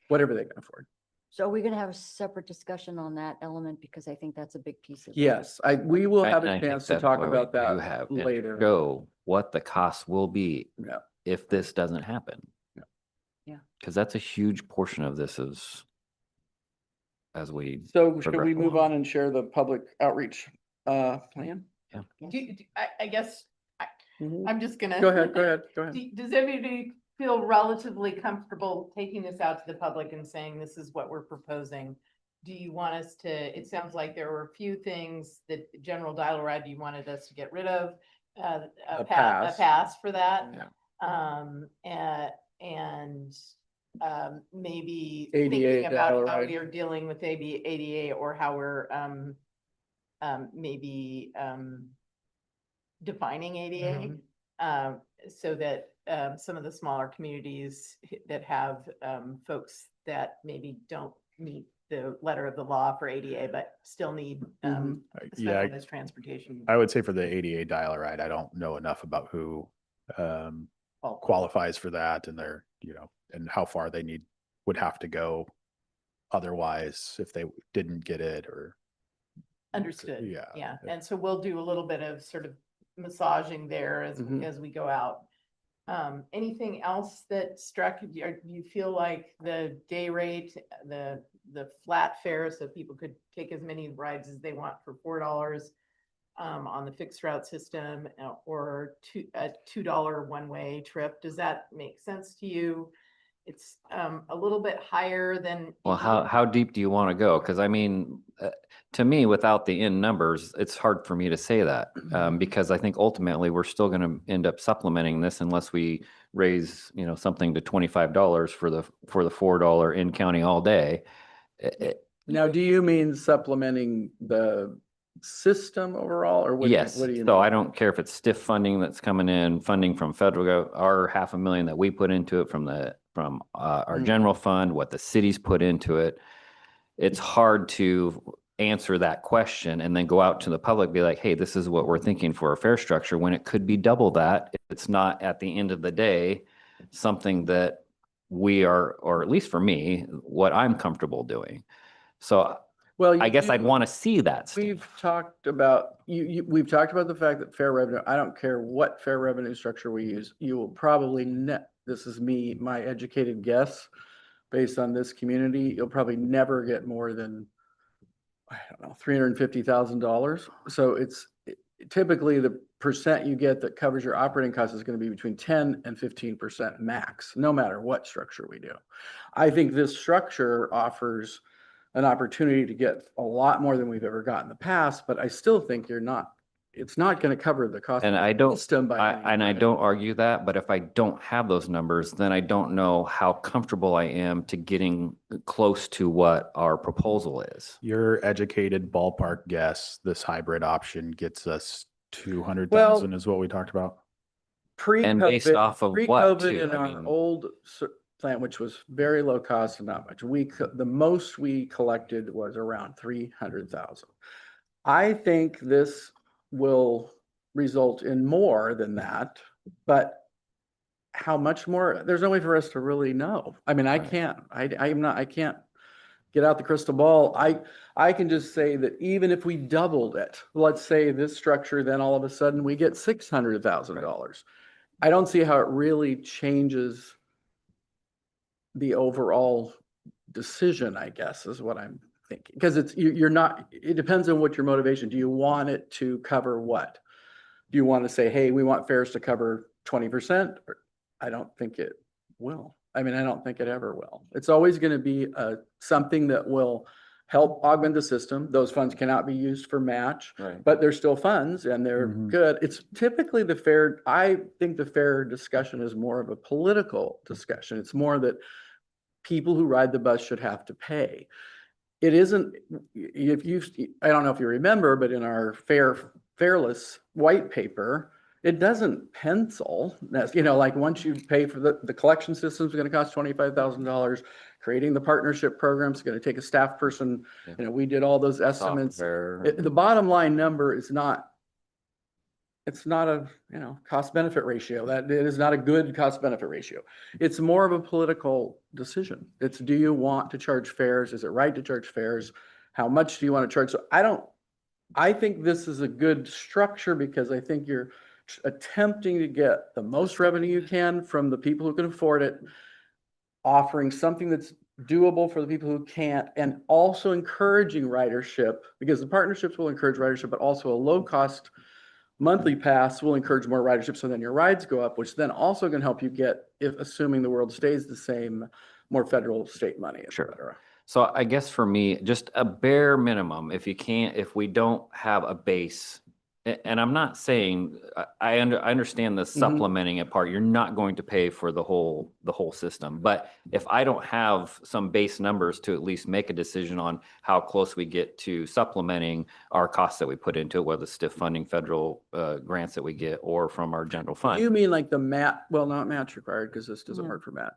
whatever they can afford.
So are we going to have a separate discussion on that element? Because I think that's a big piece of it.
Yes, we will have
And
a
I think
chance to
that's
talk
why we
about
do
that
have it
later.
Show what the costs will be
Yeah.
if this doesn't happen.
Yeah.
Yeah.
Because that's a huge portion of this as we,
So should
progress
we move
along.
on and share the public outreach plan?
I guess
Mhm.
I'm just gonna.
Go ahead.
Does everybody feel relatively comfortable taking this out to the public and saying, this is what we're proposing? Do you want us to, it sounds like there were a few things that General Dial-A-Ride, you wanted us to get rid of, a
pass.
pass for that.
Yeah.
Maybe
ADA
thinking about how
Dial-A-Ride.
we are dealing with ADA or how we're, maybe, defining ADA. So that some of the smaller communities that have folks that maybe don't meet the letter of the law for ADA, but still need
Mhm.
Yeah,
specialized transportation.
I would say for the ADA Dial-A-Ride, I don't know enough about who qualifies for that and their, and how far they would have to go otherwise if they didn't get it or.
Understood.
Yeah.
Yeah, and so we'll do a little bit of sort of massaging there
Mhm.
as we go out. Anything else that struck, do you feel like the day rate, the flat fare, so people could take as many rides as they want for $4 on the fixed route system, or a $2 one-way trip? Does that make sense to you? It's a little bit higher than.
Well, how deep do you want to go? Because I mean, to me, without the in numbers, it's hard for me to say that, because I think ultimately we're still going to end up supplementing this unless we raise, something to $25 for the $4 in county all day.
Now, do you mean supplementing the system overall, or what?
Yes.
What do you
So I
mean?
don't care if it's stiff funding that's coming in, funding from federal, our $500,000 that we put into it from our
Mhm.
general fund, what the cities put into it. It's hard to answer that question and then go out to the public, be like, hey, this is what we're thinking for a fare structure, when it could be double that. It's not, at the end of the day, something that we are, or at least for me, what I'm comfortable doing. So
Well,
I guess I'd want to see that. Steve.
we've talked about, we've talked about the fact that fair revenue, I don't care what fair revenue structure we use, you will probably this is my educated guess, based on this community, you'll probably never get more than, I don't know, $350,000. So it's typically the percent you get that covers your operating costs is going to be between 10 and 15% max, no matter what structure we do. I think this structure offers an opportunity to get a lot more than we've ever got in the past, but I still think it's not going to cover the cost.
And
of
I
the
don't,
system by any
I
way.
don't argue that, but if I don't have those numbers, then I don't know how comfortable I am to getting close to what our proposal is.
Your educated ballpark guess, this hybrid option gets us 200,000 is what we talked about.
And based
Pre-COVID,
off of what,
pre-COVID
too?
in
I
our
mean,
old plant, which was very low cost and not much, the most we collected was around 300,000. I think this will result in more than that, but how much more? There's no way for us to really know. I mean, I
Right.
can't, I can't get out the crystal ball. I can just say that even if we doubled it, let's say this structure, then all of a sudden we get $600,000. I don't see how it really changes the overall decision, I guess, is what I'm thinking. Because you're not, it depends on what your motivation. Do you want it to cover what? Do you want to say, hey, we want fares to cover 20%? I don't think it will. I mean, I don't think it ever will. It's always going to be something that will help augment the system. Those funds cannot be used for match,
Right.
but they're still funds and they're
Mhm.
good. It's typically I think the fair discussion is more of a political discussion. It's more that people who ride the bus should have to pay. It isn't, I don't know if you remember, but in our Fairless white paper, it doesn't pencil. That's, like once you pay for the collection system is going to cost $25,000. Creating the partnership program is going to take a staff person.
Yeah.
We did all those estimates.
Software.
The bottom line number is not, it's not a, cost benefit ratio. That it is not a good cost benefit ratio. It's more of a political decision. It's, do you want to charge fares? Is it right to charge fares? How much do you want to charge? So I think this is a good structure because I think you're attempting to get the most revenue you can from the people who can afford it, offering something that's doable for the people who can't, and also encouraging ridership, because the partnerships will encourage ridership, but also a low cost monthly pass will encourage more ridership. So then your rides go up, which then also can help you get, if assuming the world stays the same, more federal, state money, et
Sure.
cetera.
So I guess for me, just a bare minimum, if we don't have a base, and I'm not saying, I understand the supplementing it part, you're not going to pay for the whole system. But if I don't have some base numbers to at least make a decision on how close we get to supplementing our costs that we put into it, whether it's stiff funding, federal grants that we get, or from our general fund.
You mean like the not match required, because this doesn't
Yeah.
work for Matt.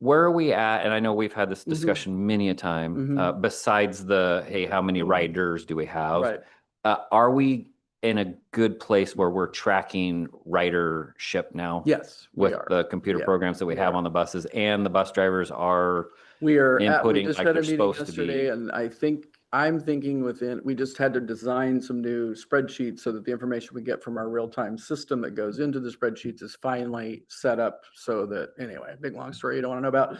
Where are we at? And I know we've had this
Mhm.
discussion many a time,
Mhm.
besides hey, how many riders do we have?
Right.
Are we in a good place where we're tracking ridership now?
Yes, we
With
are.
the computer
Yeah,
programs that we
we
have
are.
on the buses, and the bus drivers are,
We
inputting
just
like
had a
they're
meeting
supposed to be.
yesterday, and I think I'm thinking we just had to design some new spreadsheets so that the information we get from our real-time system that goes into the spreadsheets is finally set up so that, anyway, big, long story you don't want to know about.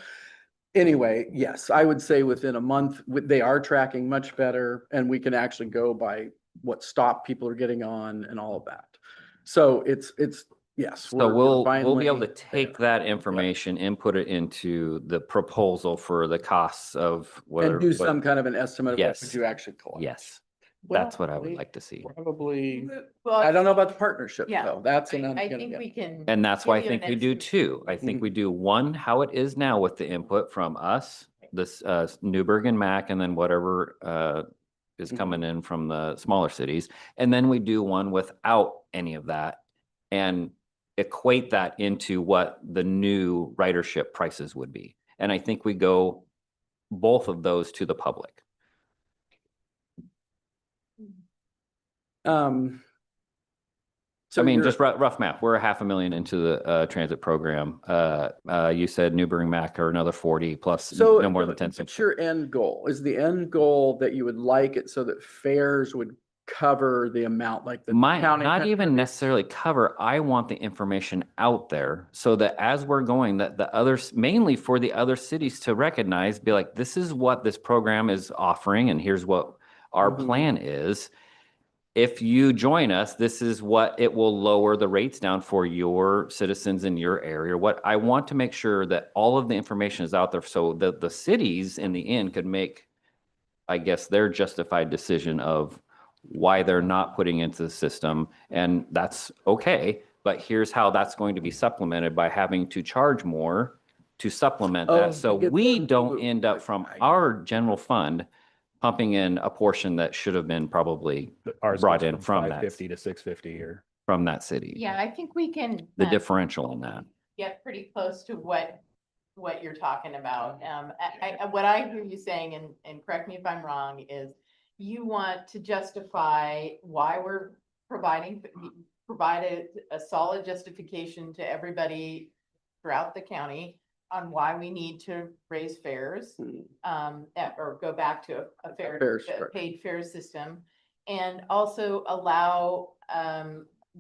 Anyway, yes, I would say within a month, they are tracking much better and we can actually go by what stop people are getting on and all of that. So it's, yes.
So
we're
we'll be able to
finally
take
there.
that information, input it into the proposal for the costs of whether.
And do some kind of an estimate of what
Yes.
would you actually collect.
Yes, that's what I would
Probably-
like to see.
Probably,
Well,
I don't know about the partnership
Yeah,
though. That's an.
I think we can.
And that's why I
give you an
think we do
estimate.
two. I think we do one, how it is now with the input from us, this Newburgh and Mac, and then whatever is
Mhm.
coming in from the smaller cities. And then we do one without any of that and equate that into what the new ridership prices would be. And I think we go both of those to the public.
So
I mean,
you're-
just rough math, we're a $500,000 into the transit program. You said Newburgh and Mac are another 40 plus,
So
no more than 10
what's
cents.
your end goal? Is the end goal that you would like it so that fares would cover the amount like the
Might
county?
not even
contributes?
necessarily cover, I want the information out there so that as we're going, that the others, mainly for the other cities to recognize, be like, this is what this program is offering and here's what our
Mhm.
plan is. If you join us, this is what it will lower the rates down for your citizens in your area. What I want to make sure that all of the information is out there so that the cities in the end could make, I guess, their justified decision of why they're not putting into the system. And that's okay, but here's how that's going to be supplemented by having to charge more to supplement
Oh,
that.
to
So
get
we
the-
don't end up from
Right.
our general fund pumping in a portion that should have been probably
Ours
brought
goes
in from that.
550 to 650 here.
from that city.
Yeah, I think we can.
The differential in that.
Get pretty close to what you're talking about. What I hear you saying, and correct me if I'm wrong, is you want to justify why we're provide a solid justification to everybody throughout the county on why we need to raise fares, or go back to a
Fares, right.
paid fare system. And also allow,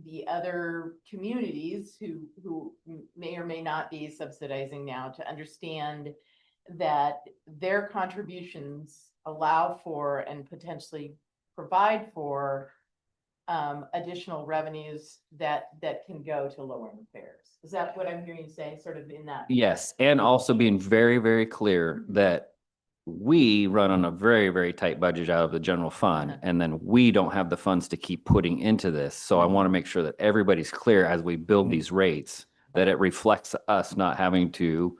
the other communities who may or may not be subsidizing now to understand that their contributions allow for and potentially provide for additional revenues that can go to lowering fares. Is that what I'm hearing you say, sort of in that?
Yes, and also being very, very clear that we run on a very, very tight budget out of the general fund,
Uh-huh.
and then we don't have the funds to keep putting into this. So I want to make sure that everybody's clear as we build these rates, that it reflects us not having to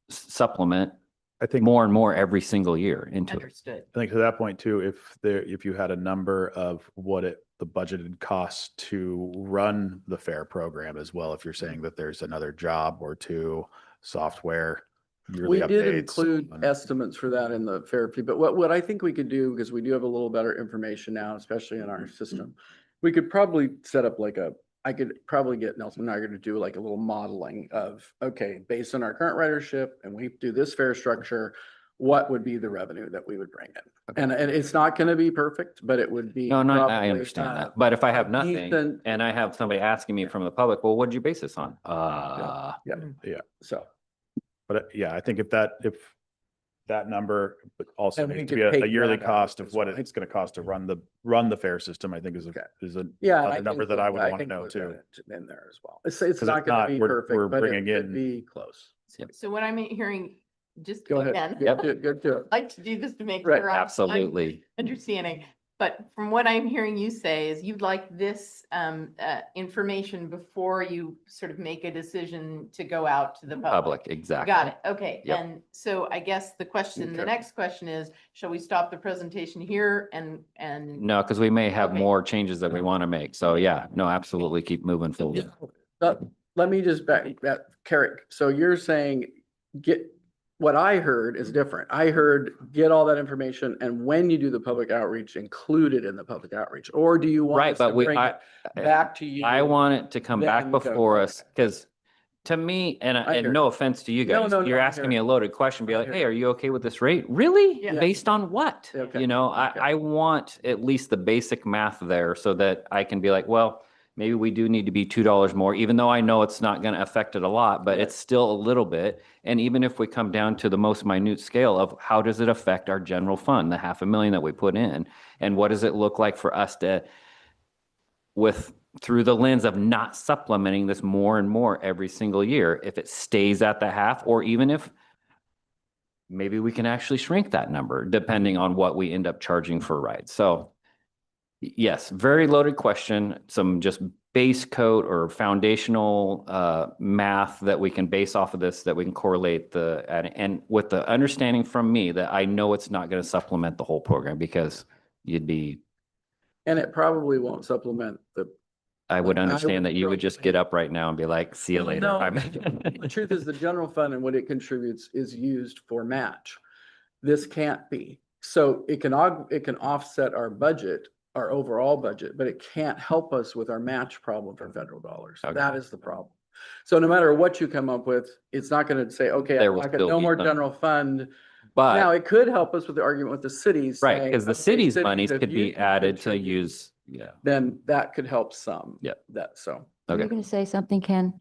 supplement
I think
more and more every single year into it.
Understood.
I think to that point too, if you had a number of what the budgeted cost to run the fair program as well, if you're saying that there's another job or two, software, yearly
We did
updates
include
on-
estimates for that in the fair fee, but what I think we could do, because we do have a little better information now, especially in our system. We could probably set up I could probably get Nelson Niger to do like a little modeling of, okay, based on our current ridership and we do this fare structure, what would be the revenue that we would bring in? And it's not gonna be perfect, but it would be.
No, I
probably,
understand that. But if I have nothing
decent-
and I have somebody asking me from the public, well, what did you base this on?
So.
But yeah, I think if that number, but also
And we
needs to
could
be a
take
yearly
that out
cost of
as
what
well.
it's gonna cost to run the fair system, I think is
Okay.
a
Yeah.
another
and
number
think
that I would
I
wanna
think
know
put
too.
that In there as well. It's
'Cause
not
if
gonna
not,
be
we're
perfect, but it
bringing
could
in-
be close.
So what I'm hearing, just
Go ahead.
again,
Yep.
Good,
I'd like to do this to make
Right,
sure I'm
Absolutely.
understanding. But from what I'm hearing you say is you'd like this information before you sort of make a decision to go out to the public.
Public, exactly.
Got it. Okay.
Yep.
And so I guess the
Okay.
next question is, shall we stop the presentation here and?
No, because we may have
Okay.
more changes that we want to make. So yeah, no, absolutely keep moving forward.
Let me just back that, Carrick. So you're saying what I heard is different. I heard get all that information and when you do the public outreach, include it in the public outreach, or do you want
Right,
us to
but
bring it back to you?
I want it to come back
Then go
before us
public.
because to me, and,
I hear
and no offense to you
No,
guys,
no, no,
you're
I
asking
hear
me a
you.
loaded question, be
I
like,
hear
hey,
you.
are you okay with this rate? Really?
Yeah.
Based on what?
Okay.
You know,
Okay.
I want at least the basic math there so that I can be like, well, maybe we do need to be $2 more, even though I know it's not going to affect it a lot, but
Right.
it's still a little bit. And even if we come down to the most minute scale of how does it affect our general fund, the 500,000 that we put in, and what does it look like for us to, through the lens of not supplementing this more and more every single year, if it stays at the half, or even if maybe we can actually shrink that number depending on what we end up charging for rides. So yes, very loaded question, some just base code or foundational math that we can base off of this, that we can correlate and with the understanding from me that I know it's not going to supplement the whole program, because you'd be,
And it probably won't supplement the,
I would
I would
understand that you would just get up right now and be like, see you
Well,
later.
no,
I'm-
the truth is the general fund and what it contributes is used for match. This can't be. So it can it can offset our budget, our overall budget, but it can't help us with our match problem for federal dollars.
Okay.
That is the problem. So no matter what you come up with, it's not going to say, okay,
There will
I got
still
no
be
more
some.
general fund. Now,
But,
it could help us with the argument with the cities.
right,
saying,
because the
okay,
city's
cities,
monies
if
could
you
be
can
added to
contribute,
use, yeah,
then that could help some.
Yep.
That, so.
Were you
okay.
going to say something, Ken?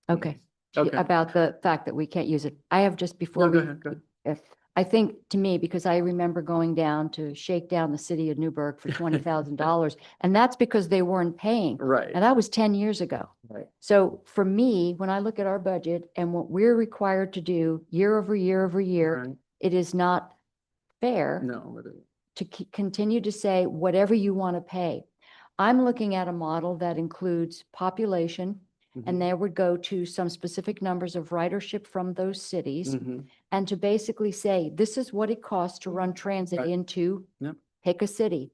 Okay.
Okay.
About the fact that we can't use it. I have just before
No, go
we,
ahead, go ahead.
if, I think to me, because I remember going down to shake down the city of Newburgh for $20,000, and that's because they weren't paying.
Right.
And that was 10 years ago.
Right.
So for me, when I look at our budget and what we're required to do year over year over year,
Right.
it is not fair
No, it isn't.
to continue to say whatever you want to pay. I'm looking at a model that includes population, and there would go to some specific numbers of ridership from those cities,
Mhm.
and to basically say, this is what it costs to run transit
Right.
into
Yep.
pick a city.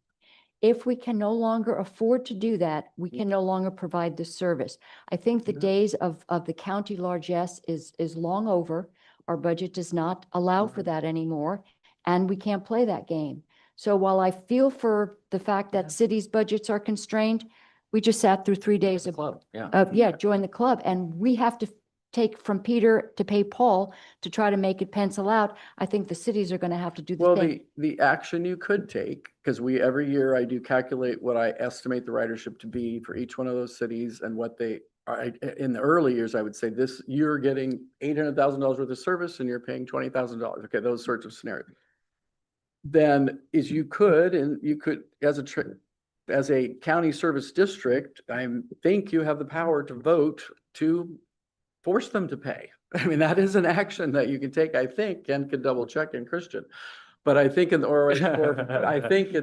If we can no longer afford to do that, we can no longer provide this service. I think the
Yeah.
days of the county largesse is long over. Our budget does not allow for
Right.
that anymore, and we can't play that game. So while I feel for the fact
Yeah.
that cities' budgets are constrained, we just sat through 3 days of
Club, yeah.
join the club, and we have to take from Peter to pay Paul to try to make it pencil out. I think the cities are going to have to do the
Well,
same.
the action you could take, because every year I do calculate what I estimate the ridership to be for each one of those cities and what they are. In the early years, I would say this, you're getting $800,000 worth of service and you're paying $20,000. Okay, those sorts of scenarios. Then is you could, as a county service district, I think you have the power to vote to force them to pay. I mean, that is an action that you can take, I think, and could double check in Christian. But I think I think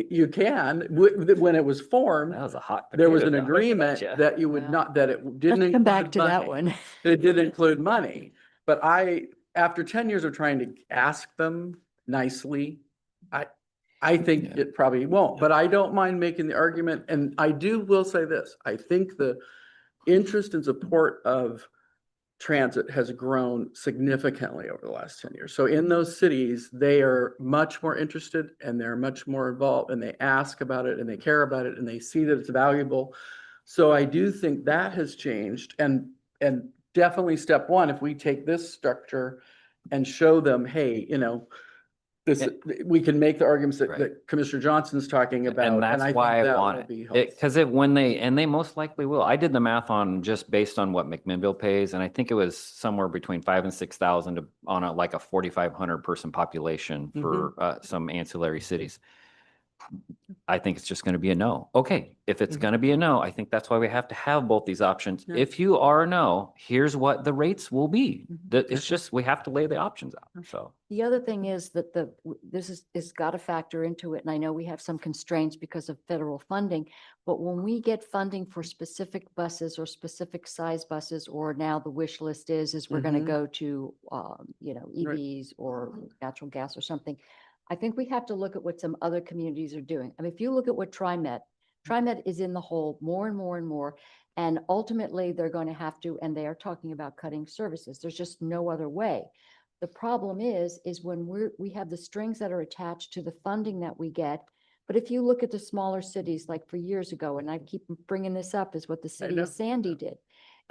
you can, when it was formed,
That was a hot.
there was an
potato, though.
agreement
Gotcha.
that you would
Well,
not, that it didn't
Let's come back
include
to that
money.
one.
It did include money, but after 10 years of trying to ask them nicely, I think
Yeah.
it probably won't, but I don't mind making the argument. And will say this, I think the interest and support of transit has grown significantly over the last 10 years. So in those cities, they are much more interested and they're much more involved, and they ask about it and they care about it and they see that it's valuable. So I do think that has changed, and definitely step one, if we take this structure and show them, hey, this, we can make the arguments that,
Right.
that Commissioner Johnson's talking about.
And that's
think
why I
that
want
will be
it.
helpful.
Because they most likely will. I did the math on just based on what McMinnville pays, and I think it was somewhere between 5,000 and 6,000 on like a 4,500 person population for some ancillary cities. I think it's just going to be a no. Okay, if it's
Mhm.
going to be a no, I think that's why we have to have both these options.
Yeah.
If you are a no, here's what the rates will be.
Mhm.
That it's just, we have to lay the options out. So,
The other thing is that this is got to factor into it, and I know we have some constraints because of federal funding, but when we get funding for specific buses or specific size buses, or now the wish list is we're going to
Mhm.
go to,
Right.
EVs or natural gas or something. I think we have to look at what some other communities are doing. I mean, if you look at what TriMet is in the hole more and more and more, and ultimately they're going to have to, and they are talking about cutting services. There's just no other way. The problem is when we have the strings that are attached to the funding that we get. But if you look at the smaller cities, like for years ago, and I keep bringing this up, is what the city
know.
of Sandy did.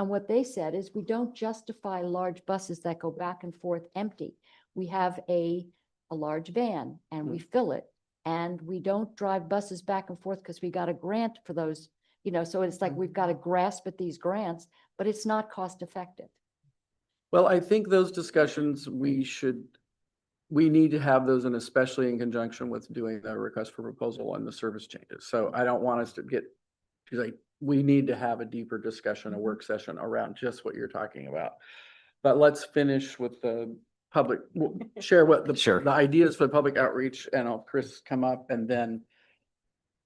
And what they said is we don't justify large buses that go back and forth empty. We have a large van and we fill it. And we don't drive buses back and forth because we got a grant for those, so it's like we've got to grasp at these grants, but it's not cost effective.
Well, I think those discussions, we need to have those, and especially in conjunction with doing the request for proposal on the service changes. So I don't want us to get, because we need to have a deeper discussion, a work session around just what you're talking about. But let's finish with the public, we'll share what
Sure.
the ideas for the public outreach, and I'll Chris come up, and then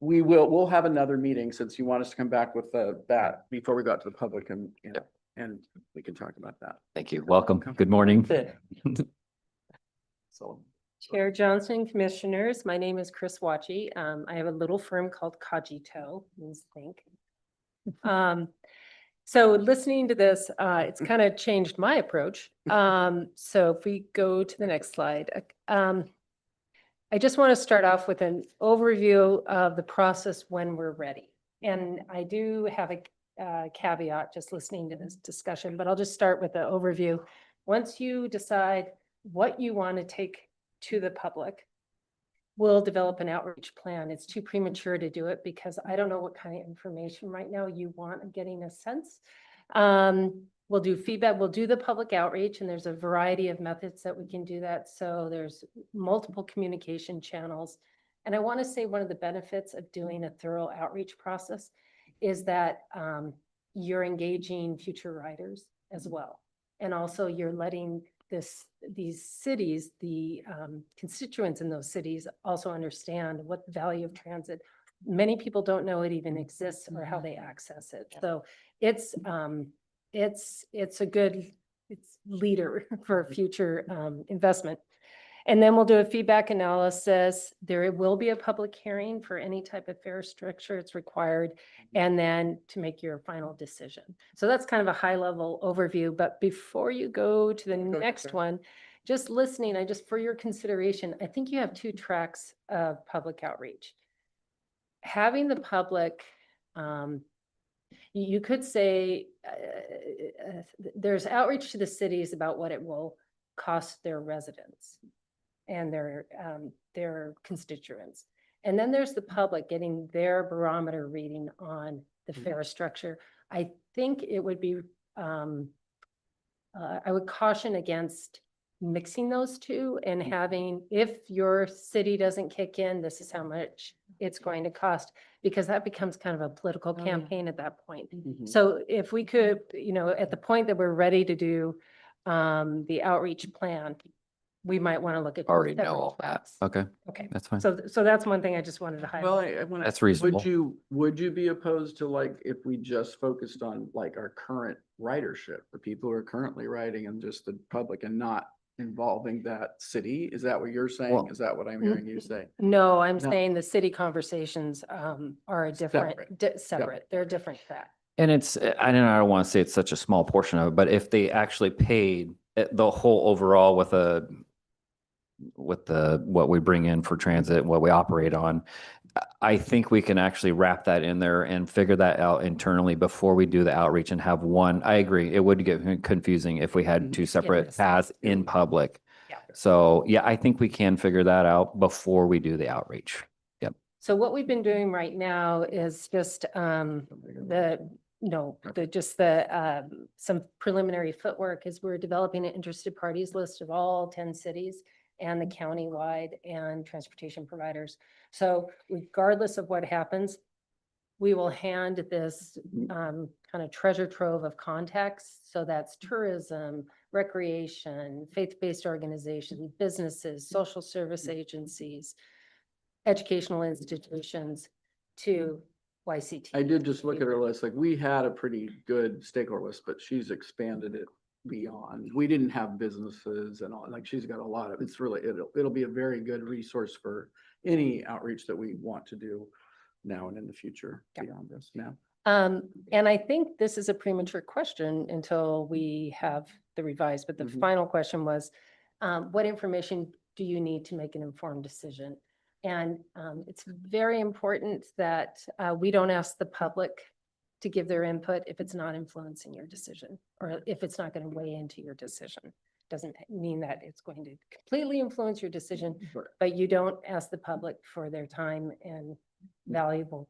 we'll have another meeting since you want us to come back with that before we got to the public, and we can talk about that.
Thank you. Welcome. Good morning.
So.
Chair Johnson, Commissioners, my name is Chris Watchy. I have a little firm called Cogito, means think. So listening to this, it's kind of changed my approach. So if we go to the next slide, I just want to start off with an overview of the process when we're ready. And I do have a caveat just listening to this discussion, but I'll just start with the overview. Once you decide what you want to take to the public, we'll develop an outreach plan. It's too premature to do it because I don't know what kind of information right now you want. I'm getting a sense. We'll do feedback. We'll do the public outreach, and there's a variety of methods that we can do that. So there's multiple communication channels. And I want to say one of the benefits of doing a thorough outreach process is that you're engaging future riders as well. And also you're letting these cities, the constituents in those cities also understand what the value of transit. Many people don't know it even exists or how they access it. So it's a good leader for future investment. And then we'll do a feedback analysis. There will be a public hearing for any type of fare structure it's required, and then to make your final decision. So that's kind of a high level overview. But before you go to the next one, just listening, for your consideration, I think you have two tracks of public outreach. Having the public, you could say there's outreach to the cities about what it will cost their residents and their constituents. And then there's the public getting their barometer reading on the fare structure. I think it would be, I would caution against mixing those two and having, if your city doesn't kick in, this is how much it's going to cost, because that becomes kind of a political campaign at that point. So if we could, at the point that we're ready to do the outreach plan, we might want to look at.
Already
separate
know all that.
tracks.
Okay,
Okay,
that's fine.
so that's one thing I just wanted to highlight.
Well, I want to.
That's reasonable.
Would you be opposed to, like, if we just focused on like our current ridership, the people who are currently riding, and just the public, and not involving that city? Is that what you're saying?
Well-
Is that what I'm hearing you say?
No, I'm
No.
saying the city conversations are a different, separate. They're a different fact.
And I don't want to say it's such a small portion of it, but if they actually paid the whole overall with what we bring in for transit, what we operate on, I think we can actually wrap that in there and figure that out internally before we do the outreach and have one. I agree. It would get confusing if we had two separate
Yes.
paths in public.
Yeah.
So yeah, I think we can figure that out before we do the outreach.
So what we've been doing right now is just some preliminary footwork is we're developing an interested parties list of all 10 cities and the county-wide and transportation providers. So regardless of what happens, we will hand this kind of treasure trove of contacts. So that's tourism, recreation, faith-based organizations, businesses, social service agencies, educational institutions to YCT.
I did just look at her list. Like, we had a pretty good stakeholder list, but she's expanded it beyond. We didn't have businesses and all, like, she's got a lot of, it's really, it'll be a very good resource for any outreach that we want to do now and in the future beyond this now.
And I think this is a premature question until we have the revised, but the final question was, what information do you need to make an informed decision? And it's very important that we don't ask the public to give their input if it's not influencing your decision, or if it's not going to weigh into your decision. Doesn't mean that it's going to completely influence your decision, but you don't ask the public for their time and valuable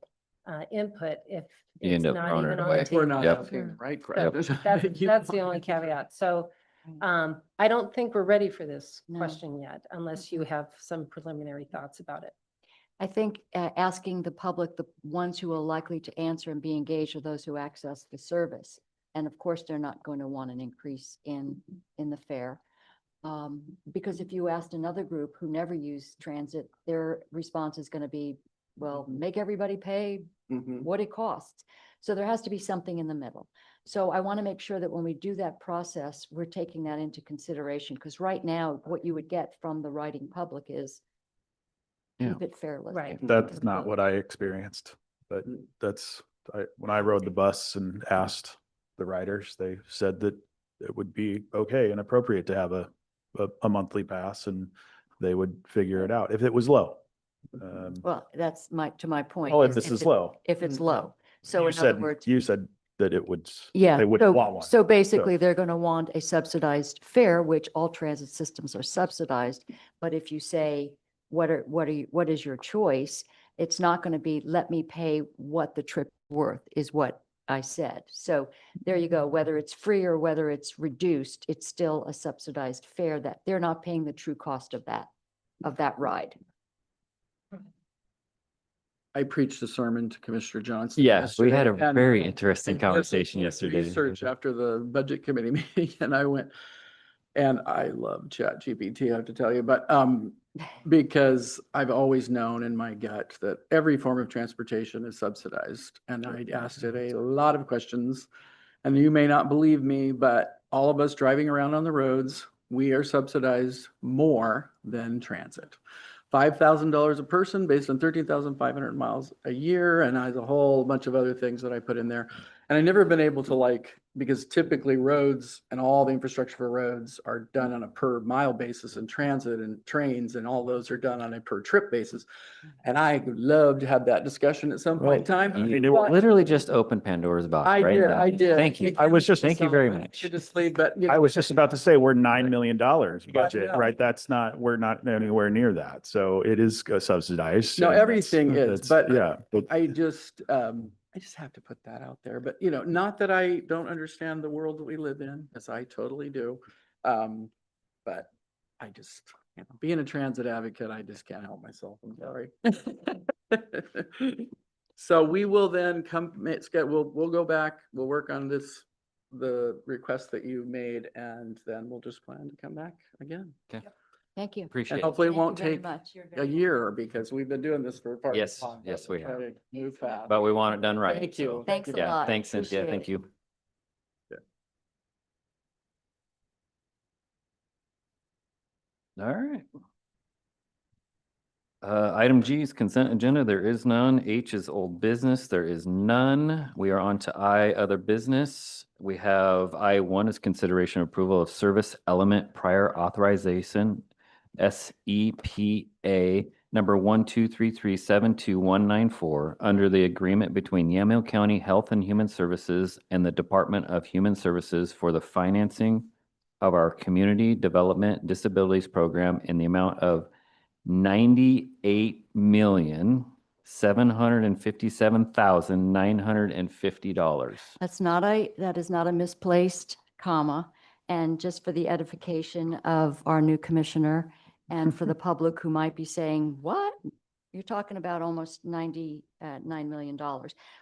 input if
You
it's
end up
not
throwing it
even on
away.
the
If we're
table.
not
Yep.
asking the right
So
questions.
that's the only caveat. So I don't think we're ready for this
No.
question yet, unless you have some preliminary thoughts about it.
I think asking the public, the ones who are likely to answer and be engaged are those who access the service. And of course, they're not going to want an increase in the fare. Because if you asked another group who never used transit, their response is going to be, well, make everybody pay
Mhm.
what it costs. So there has to be something in the middle. So I want to make sure that when we do that process, we're taking that into consideration, because right now, what you would get from the writing public is
Yeah.
keep it fairless.
Right.
That's not what I experienced, but when I rode the bus and asked the riders, they said that it would be okay and appropriate to have a monthly pass, and they would figure it out if it was low.
Well, that's to my point.
Oh, if this is low.
If it's
Mhm.
low. So
You
in other
said,
words,
you said that it would,
yeah.
they wouldn't want one.
So basically, they're going to want a subsidized fare, which all transit systems are subsidized. But if you say, what is your choice? It's not going to be, let me pay what the trip worth is what I said. So there you go. Whether it's free or whether it's reduced, it's still a subsidized fare that they're not paying the true cost of that ride.
I preached a sermon to Commissioner Johnson.
Yes, we had a
yesterday, and-
very interesting
and did
conversation
some
yesterday.
Research after the budget committee meeting, and I went, and I love ChatGPT, I have to tell you, but because I've always known in my gut that every form of transportation is subsidized, and I asked it a lot of questions. And you may not believe me, but all of us driving around on the roads, we are subsidized more than transit. $5,000 a person based on 13,500 miles a year. And I have a whole bunch of other things that I put in there. And I never been able to because typically roads and all the infrastructure for roads are done on a per mile basis, and transit and trains and all those are done on a per trip basis. And I would love to have that discussion at some point in time.
You
But-
literally just opened Pandora's box
I
right
did,
now.
I did.
Thank you. Thank you very much.
Seriously, but
I was just about to say, we're $9 million budget,
know.
right? We're not anywhere near that. So it is subsidized.
No,
and that's-
everything is,
that's-
but
Yeah. but-
I just have to put that out there, but not that I don't understand the world that we live in, as I totally do. But I just, being a transit advocate, I just can't help myself. I'm sorry. So we will then we'll go back, we'll work on the request that you made, and then we'll just plan to come back again.
Thank you.
Appreciate
And
it.
hopefully it
Thank you
won't
very
take
much. You're
a
very
year, because we've been doing this for part.
Yes, yes, we have.
Move fast.
But we want it done right.
Thank you.
Thanks a
Yeah,
lot.
thanks, Cynthia.
Appreciate
Thank
it.
you. All right. Item G is consent agenda. There is none. H is old business. There is none. We are on to I, other business. We have I1 is consideration approval of service element prior authorization, SEPA number 123372194, under the agreement between Yamhill County Health and Human Services and the Department of Human Services for the financing of our Community Development Disabilities Program in the amount of $98,757,950.
That is not a misplaced comma. And just for the edification of our new commissioner and for the public who might be saying, what? You're talking about almost $9 million.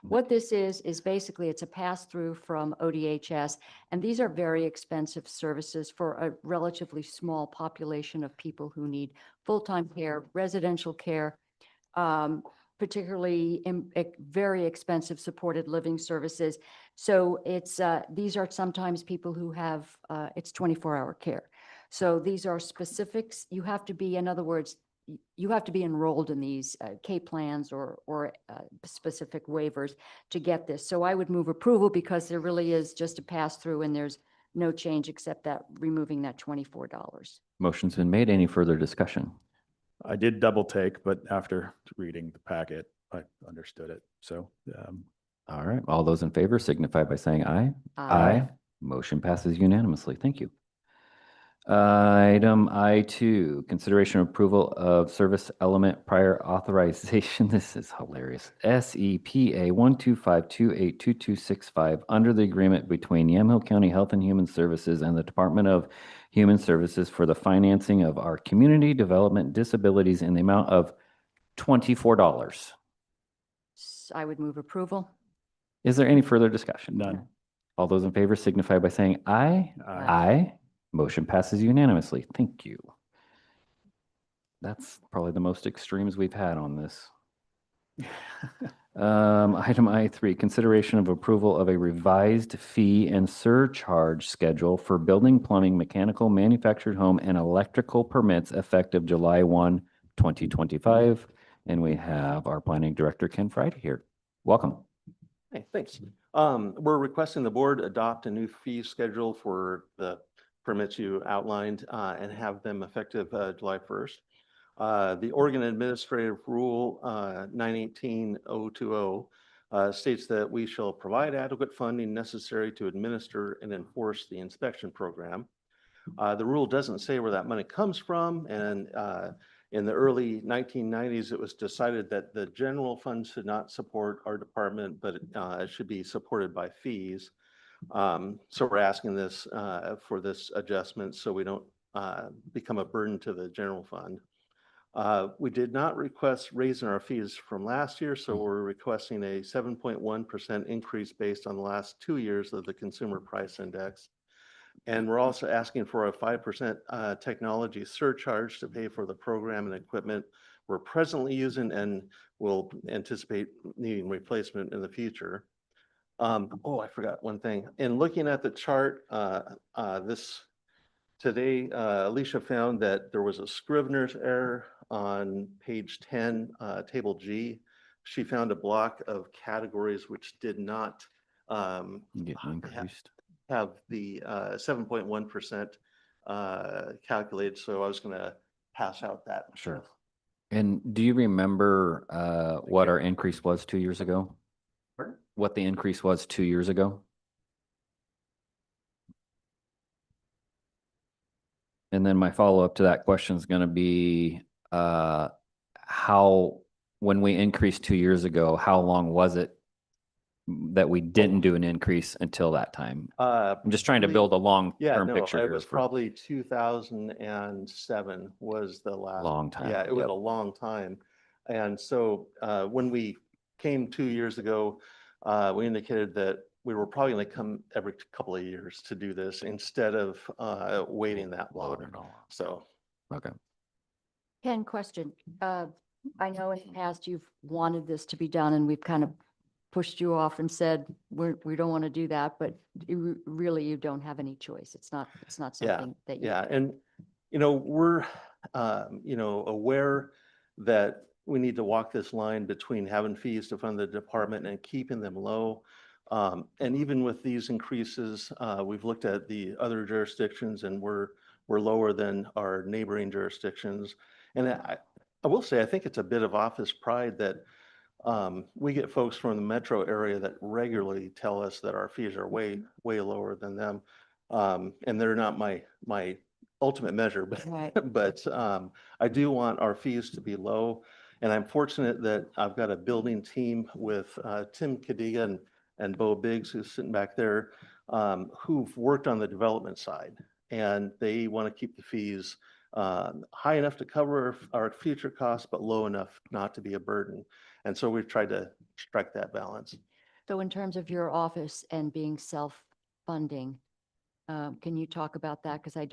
What this is basically it's a pass-through from ODHS. And these are very expensive services for a relatively small population of people who need full-time care, residential care, particularly very expensive supported living services. So these are sometimes people who have, it's 24-hour care. So these are specifics. You have to be, in other words, you have to be enrolled in these K plans or specific waivers to get this. So I would move approval because there really is just a pass through and there's no change except that removing that $24.
Motion's been made. Any further discussion?
I did double take, but after reading the packet, I understood it. So
All right, all those in favor signify by saying aye.
Aye.
Motion passes unanimously. Thank you. Item I2, consideration of approval of service element prior authorization. This is hilarious. SEPA 125282265 under the agreement between Yamhill County Health and Human Services and the Department of Human Services for the financing of our community development disabilities in the amount of $24.
I would move approval.
Is there any further discussion?
None.
All those in favor signify by saying aye.
Aye.
Aye. Motion passes unanimously. Thank you. That's probably the most extremes we've had on this. Item I3, consideration of approval of a revised fee and surcharge schedule for building, plumbing, mechanical, manufactured home, and electrical permits effective July 1, 2025. And we have our planning director, Ken Friday here. Welcome.
Hey, thanks. We're requesting the board adopt a new fee schedule for the permits you outlined and have them effective July 1st. The Oregon Administrative Rule 918020 states that we shall provide adequate funding necessary to administer and enforce the inspection program. The rule doesn't say where that money comes from, and in the early 1990s, it was decided that the general fund should not support our department, but it should be supported by fees. So we're asking this for this adjustment so we don't become a burden to the general fund. We did not request raising our fees from last year, so we're requesting a 7.1% increase based on the last 2 years of the Consumer Price Index. And we're also asking for a 5% technology surcharge to pay for the program and equipment we're presently using and will anticipate needing replacement in the future. Oh, I forgot one thing. In looking at the chart, today, Alicia found that there was a Scrivener's error on page 10, table G. She found a block of categories which did not
Getting increased.
have the 7.1% calculated. So I was going to pass out that.
Sure. And do you remember what our increase was 2 years ago?
Pardon?
What the increase was 2 years ago? And then my follow-up to that question is going to be when we increased 2 years ago, how long was it that we didn't do an increase until that time? I'm just trying to
probably-
build a long-term
no,
picture
it
here
was
for
probably 2007 was the
a
last.
long time.
Yeah, it was
Yep.
a long time. And so when we came 2 years ago, we indicated that we were probably going to come every couple of years to do this instead of waiting that
Load
long.
it all.
So
Okay.
Ken, question. I know in the past you've wanted this to be done and we've kind of pushed you off and said, we don't want to do that, but really you don't have any choice. It's not
Yeah,
something that you.
yeah, and we're aware that we need to walk this line between having fees to fund the department and keeping them low. And even with these increases, we've looked at the other jurisdictions and we're lower than our neighboring jurisdictions. And I will say, I think it's a bit of office pride that we get folks from the metro area that regularly tell us that our fees are way lower than them. And they're not my ultimate measure, but
Right.
but I do want our fees to be low. And I'm fortunate that I've got a building team with Tim Cadiga and Bo Biggs, who's sitting back there, who've worked on the development side. And they want to keep the fees high enough to cover our future costs, but low enough not to be a burden. And so we've tried to strike that balance.
So in terms of your office and being self-funding, can you talk about that? Because I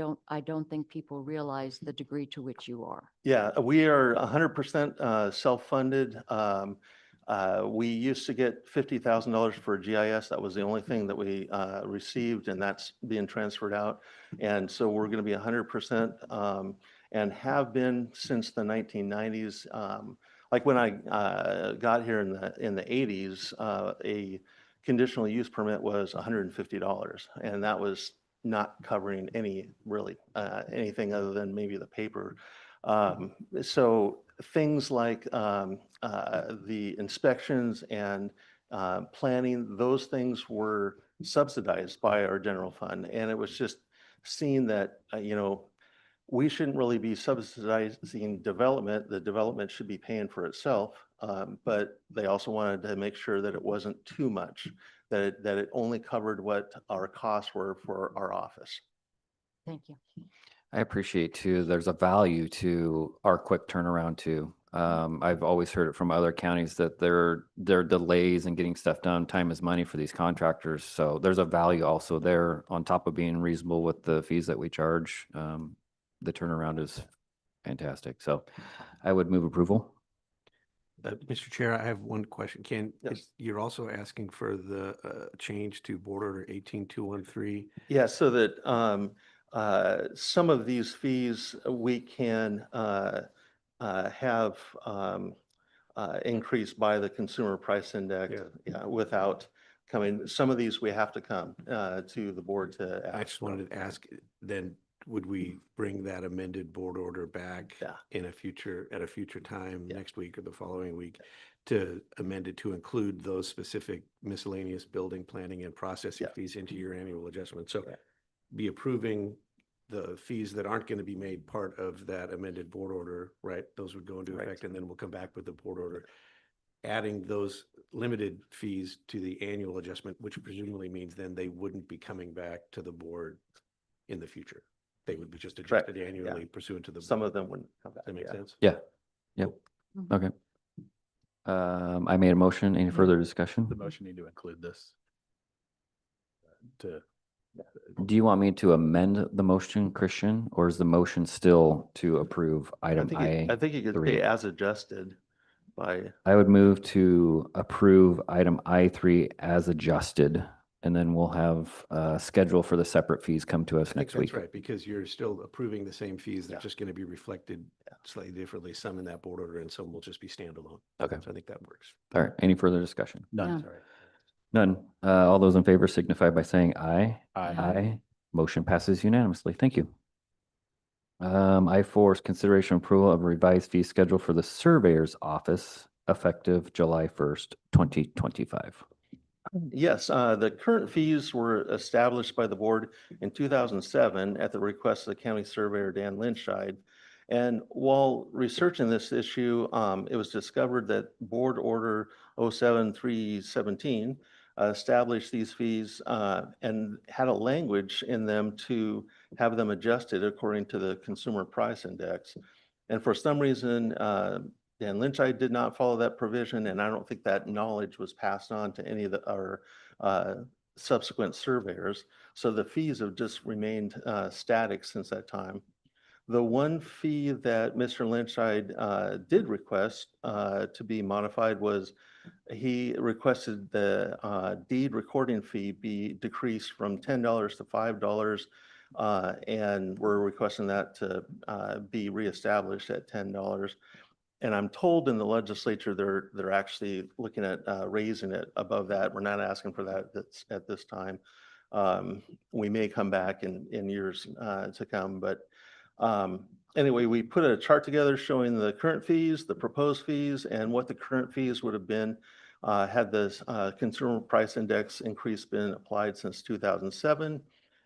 don't think people realize the degree to which you are.
Yeah, we are 100% self-funded. We used to get $50,000 for GIS. That was the only thing that we received, and that's being transferred out. And so we're going to be 100% and have been since the 1990s. Like when I got here in the 80s, a conditional use permit was $150, and that was not covering anything other than maybe the paper. So things like the inspections and planning, those things were subsidized by our general fund. And it was just seen that, we shouldn't really be subsidizing development. The development should be paying for itself. But they also wanted to make sure that it wasn't too much, that it only covered what our costs were for our office.
Thank you.
I appreciate too, there's a value to our quick turnaround too. I've always heard it from other counties that there are delays in getting stuff done. Time is money for these contractors. So there's a value also there on top of being reasonable with the fees that we charge. The turnaround is fantastic. So I would move approval.
Mr. Chair, I have one question. Ken,
Yes.
you're also asking for the change to Board Order 18213.
Yeah, so that some of these fees we can have increased by the consumer price index without coming. Some of these we have to come to the board to ask.
I just wanted to ask, then would we bring that amended board order back
Yeah.
at a future time,
Yeah.
next week or the following week, to amend it to include those specific miscellaneous building planning and processing
Yeah.
fees into your annual adjustment? So
Yeah.
be approving the fees that aren't going to be made part of that amended board order, right? Those would go into
Right.
effect, and then we'll come back with the board order. Adding those limited fees to the annual adjustment, which presumably means then they wouldn't be coming back to the board in the future. They would be just
Correct,
adjusted
yeah.
annually pursuant to the.
Some
board.
of them wouldn't come back.
Does that make
yeah.
sense?
Yeah. Yep. Okay. I made a motion. Any further discussion?
The motion need to include this. To,
Do you want me to amend the motion, Christian, or is the motion still to approve item
I think you could
I3?
say as adjusted by,
I would move to approve item I3 as adjusted, and then we'll have a schedule for the separate fees come to us
I think
next
that's
week.
right, because you're still approving the same fees. They're
Yeah.
just going to be reflected slightly differently, some in that board order and some will just be standalone.
Okay.
So I think that works.
All right. Any further discussion?
none,
No.
sorry.
None. All those in favor signify by saying aye.
Aye.
Aye. Motion passes unanimously. Thank you. I4 is consideration approval of a revised fee schedule for the surveyor's office effective July 1st, 2025.
yes, the current fees were established by the board in 2007 at the request of the county surveyor, Dan Lynchide. And while researching this issue, it was discovered that Board Order 07317 established these fees and had a language in them to have them adjusted according to the Consumer Price Index. And for some reason, Dan Lynchide did not follow that provision, and I don't think that knowledge was passed on to any of our subsequent surveyors. So the fees have just remained static since that time. The one fee that Mr. Lynchide did request to be modified was he requested the deed recording fee be decreased from $10 to $5. And we're requesting that to be reestablished at $10. And I'm told in the legislature, they're actually looking at raising it above that. We're not asking for that at this time. We may come back in years to come, but anyway, we put a chart together showing the current fees, the proposed fees, and what the current fees would have been had this consumer price index increase been applied since 2007.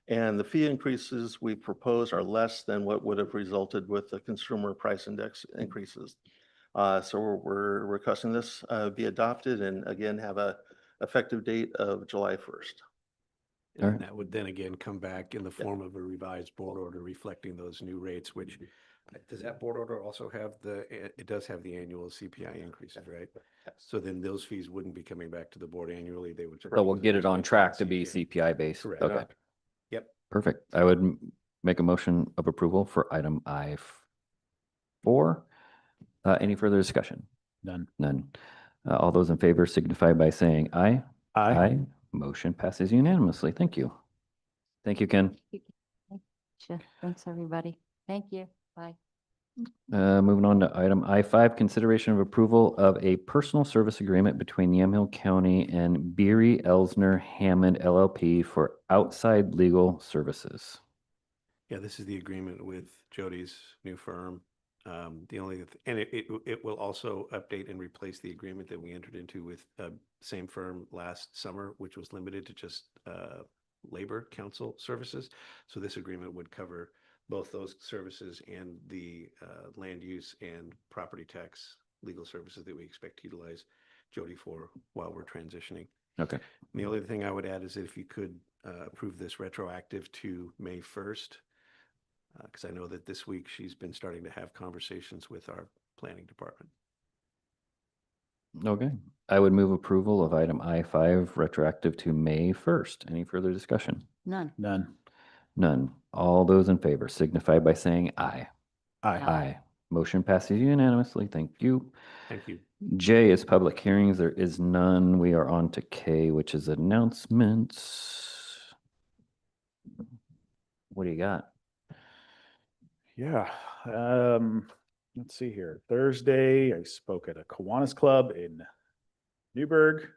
And the fee increases we propose are less than what would have resulted with the consumer price index increases. So we're requesting this be adopted and again have a effective date of July 1st.
All right.
And that would then again come back in the form of a revised board order reflecting those new rates, which, does that board order also have it does have the annual CPI increases, right?
Yes.
So then those fees wouldn't be coming back to the board annually, they would.
So we'll get it on track to be CPI based.
Correct.
Okay,
Yep.
perfect. I would make a motion of approval for item I4. Any further discussion?
None.
None. All those in favor signify by saying aye. Motion passes unanimously. Thank you. Thank you, Ken.
Sure. Thanks, everybody. Thank you. Bye.
Moving on to item I5, consideration of approval of a personal service agreement between Yamhill County and Beery Elsner Hammond LLP for outside legal services.
Yeah, this is the agreement with Jody's new firm. The only, and it will also update and replace the agreement that we entered into with same firm last summer, which was limited to just labor council services. So this agreement would cover both those services and the land use and property tax legal services that we expect to utilize Jody for while we're transitioning.
Okay.
And the only thing I would add is that if you could approve this retroactive to May 1st, because I know that this week she's been starting to have conversations with our planning department.
Okay. I would move approval of item I5 retroactive to May 1st. Any further discussion?
None.
None.
None. All those in favor signify by saying aye.
Aye.
Aye. Motion passes unanimously. Thank you.
Thank you.
J is public hearings. There is none. We are on to K, which is announcements. What do you got?
Yeah. Let's see here. Thursday, I spoke at a Kiwanis Club in Newburgh.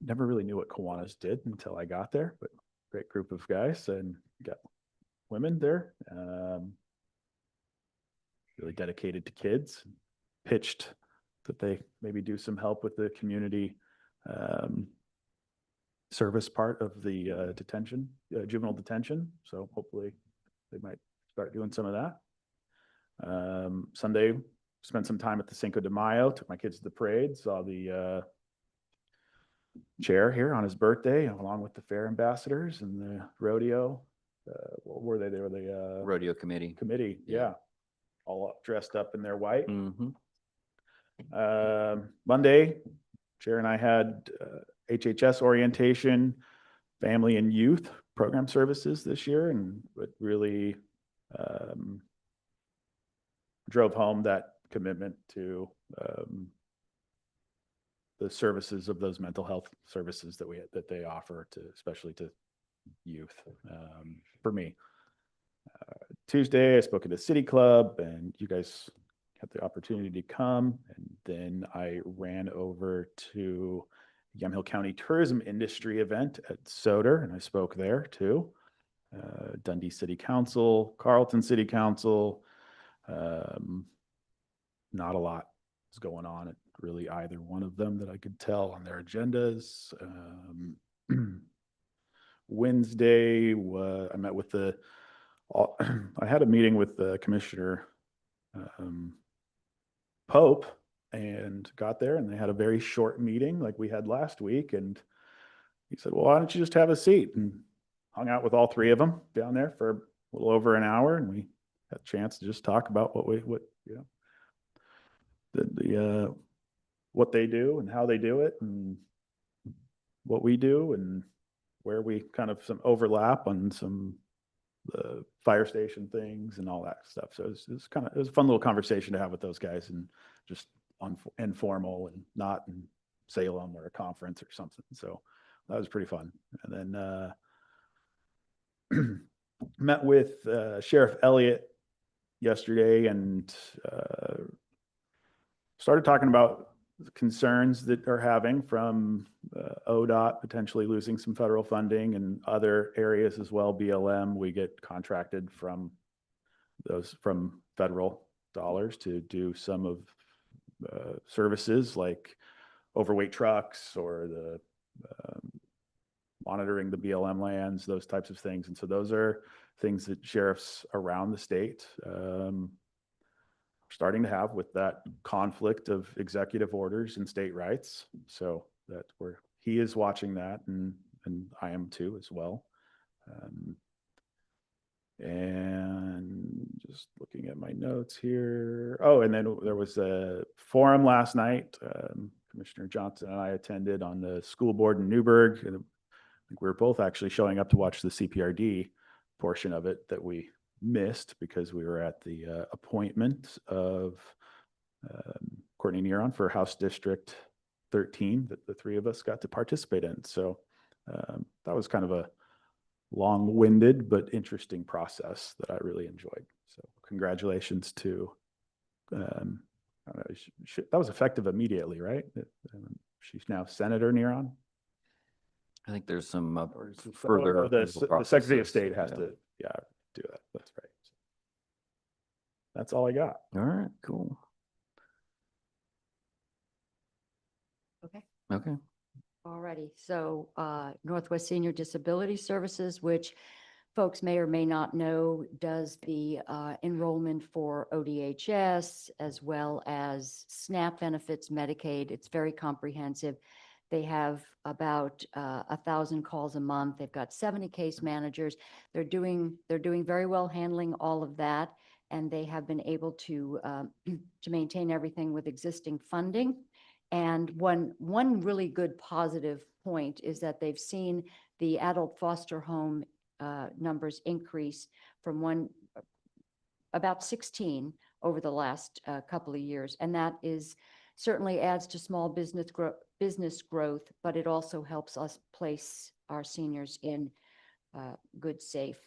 Never really knew what Kiwanis did until I got there, but great group of guys and got women there. Really dedicated to kids. Pitched that they maybe do some help with the community service part of the detention, juvenile detention. So hopefully they might start doing some of that. Sunday, spent some time at the Cinco de Mayo, took my kids to the parade, saw the chair here on his birthday, along with the fair ambassadors and the rodeo. What were they? They were the
Rodeo committee.
committee,
Yeah.
yeah. All dressed up in their white.
Mm-hmm.
Monday, Chair and I had HHS orientation, family and youth program services this year, and it really drove home that commitment to the services of those mental health services that they offer to, especially to youth. For me, Tuesday I spoke at a city club, and you guys had the opportunity to come, and then I ran over to Yamhill County Tourism Industry event at Soder, and I spoke there too. Dundee City Council, Carlton City Council. Not a lot is going on at really either one of them that I could tell on their agendas. Wednesday, I met with I had a meeting with the Commissioner Pope, and got there, and they had a very short meeting like we had last week. And he said, well, why don't you just have a seat? And hung out with all three of them down there for a little over an hour. And we had a chance to just talk about what what they do and how they do it, and what we do, and where we kind of some overlap on some the fire station things and all that stuff. So it was a fun little conversation to have with those guys, and just informal and not in Salem or a conference or something. So that was pretty fun. And then met with Sheriff Elliott yesterday, and started talking about concerns that are having from ODOT potentially losing some federal funding, and other areas as well. BLM, we get contracted from federal dollars to do some of services like overweight trucks, or the monitoring the BLM lands, those types of things. And so those are things that sheriffs around the state starting to have with that conflict of executive orders and state rights. So that he is watching that, and I am too as well. And just looking at my notes here. Oh, and then there was a forum last night. Commissioner Johnson and I attended on the school board in Newburgh. And I think we were both actually showing up to watch the CPRD portion of it that we missed because we were at the appointment of Courtney Neron for House District 13 that the three of us got to participate in. So that was kind of a long-winded but interesting process that I really enjoyed. So congratulations to, I don't know, that was effective immediately, right? She's now Senator Neron.
I think there's some
Or is it-
further.
oh, the
approval
Secretary of
processes.
State has
Yeah.
to, do that. That's right. That's all I got.
All right, cool. Okay.
Alrighty, so Northwest Senior Disability Services, which folks may or may not know, does the enrollment for ODHS as well as SNAP benefits, Medicaid. It's very comprehensive. They have about 1,000 calls a month. They've got 70 case managers. They're doing very well handling all of that, and they have been able to to maintain everything with existing funding. And one really good positive point is that they've seen the adult foster home numbers increase from about 16 over the last couple of years. And that is certainly adds to small business growth, but it also helps us place our seniors in good, safe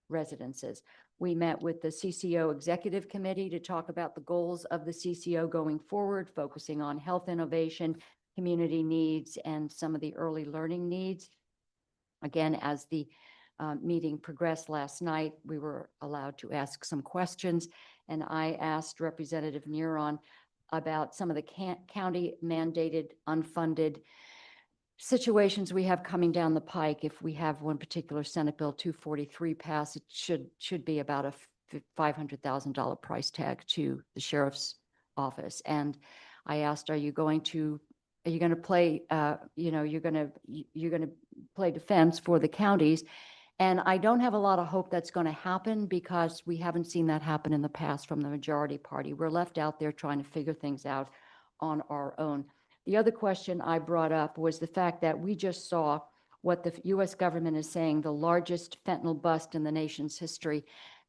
residences. We met with the CCO Executive Committee to talk about the goals of the CCO going forward, focusing on health innovation, community needs, and some of the early learning needs. Again, as the meeting progressed last night, we were allowed to ask some questions, and I asked Representative Neron about some of the county mandated unfunded situations we have coming down the pike. If we have one particular Senate Bill 243 pass, it should be about a $500,000 price tag to the sheriff's office. And I asked, are you going to play, you're going to play defense for the counties? And I don't have a lot of hope that's going to happen because we haven't seen that happen in the past from the majority party. We're left out there trying to figure things out on our own. The other question I brought up was the fact that we just saw what the U.S. government is saying, the largest fentanyl bust in the nation's history.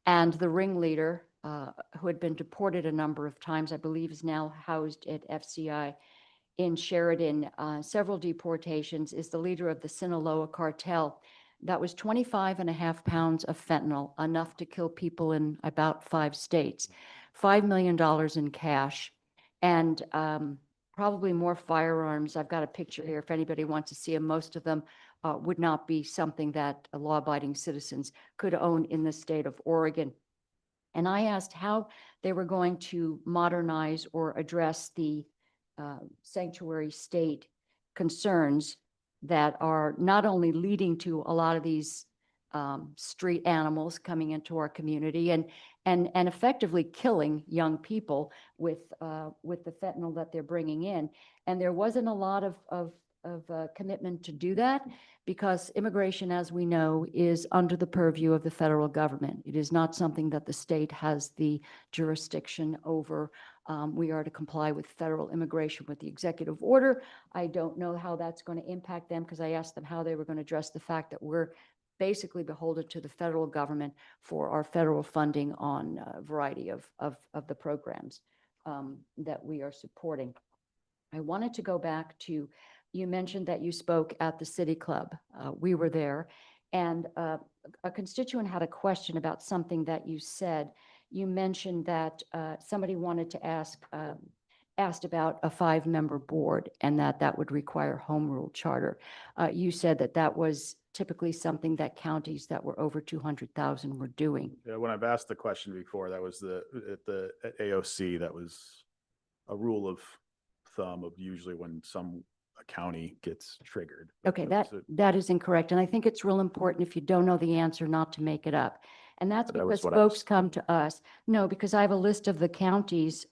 And the ringleader, who had been deported a number of times, I believe is now housed at FCI in Sheridan, several deportations, is the leader of the Sinaloa cartel. That was 25.5 pounds of fentanyl, enough to kill people in about 5 states, $5 million in cash, and probably more firearms. I've got a picture here if anybody wants to see them. Most of them would not be something that law-abiding citizens could own in the state of Oregon. And I asked how they were going to modernize or address the sanctuary state concerns that are not only leading to a lot of these street animals coming into our community and effectively killing young people with the fentanyl that they're bringing in. And there wasn't a lot of commitment to do that because immigration, as we know, is under the purview of the federal government. It is not something that the state has the jurisdiction over. We are to comply with federal immigration with the executive order. I don't know how that's going to impact them because I asked them how they were going to address the fact that we're basically beholden to the federal government for our federal funding on a variety of the programs that we are supporting. I wanted to go back to, you mentioned that you spoke at the City Club. We were there, and a constituent had a question about something that you said. You mentioned that somebody wanted to asked about a 5-member board and that would require home rule charter. You said that was typically something that counties that were over 200,000 were doing.
Yeah, when I've asked the question before, that was at AOC, that was a rule of thumb of usually when a county gets triggered.
Okay, that is incorrect. And I think it's real important if you don't know the answer not to make it up. And that's
That was
because
what I was-
folks come to us. No, because I have a list of the counties,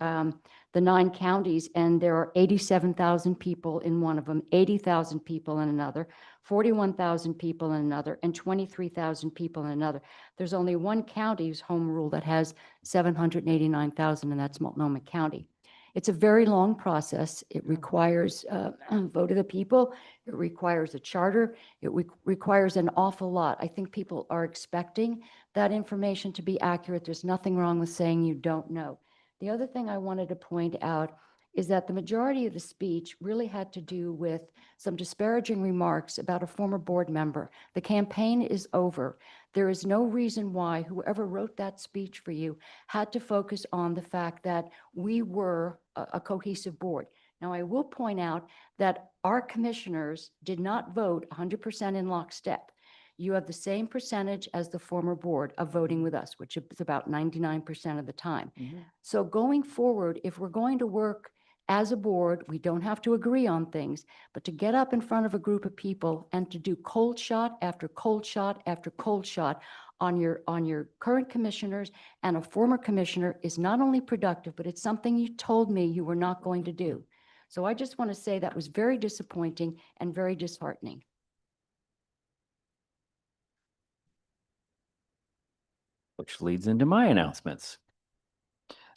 the 9 counties, and there are 87,000 people in one of them, 80,000 people in another, 41,000 people in another, and 23,000 people in another. There's only one county's home rule that has 789,000, and that's Multnomah County. It's a very long process. It requires a vote of the people. It requires a charter. It requires an awful lot. I think people are expecting that information to be accurate. There's nothing wrong with saying you don't know. The other thing I wanted to point out is that the majority of the speech really had to do with some disparaging remarks about a former board member. The campaign is over. There is no reason why whoever wrote that speech for you had to focus on the fact that we were a cohesive board. Now, I will point out that our commissioners did not vote 100% in lockstep. You have the same percentage as the former board of voting with us, which is about 99% of the time. So going forward, if we're going to work as a board, we don't have to agree on things, but to get up in front of a group of people and to do cold shot after cold shot after cold shot on your current commissioners and a former commissioner is not only productive, but it's something you told me you were not going to do. So I just want to say that was very disappointing and very disheartening.
Which leads into my announcements.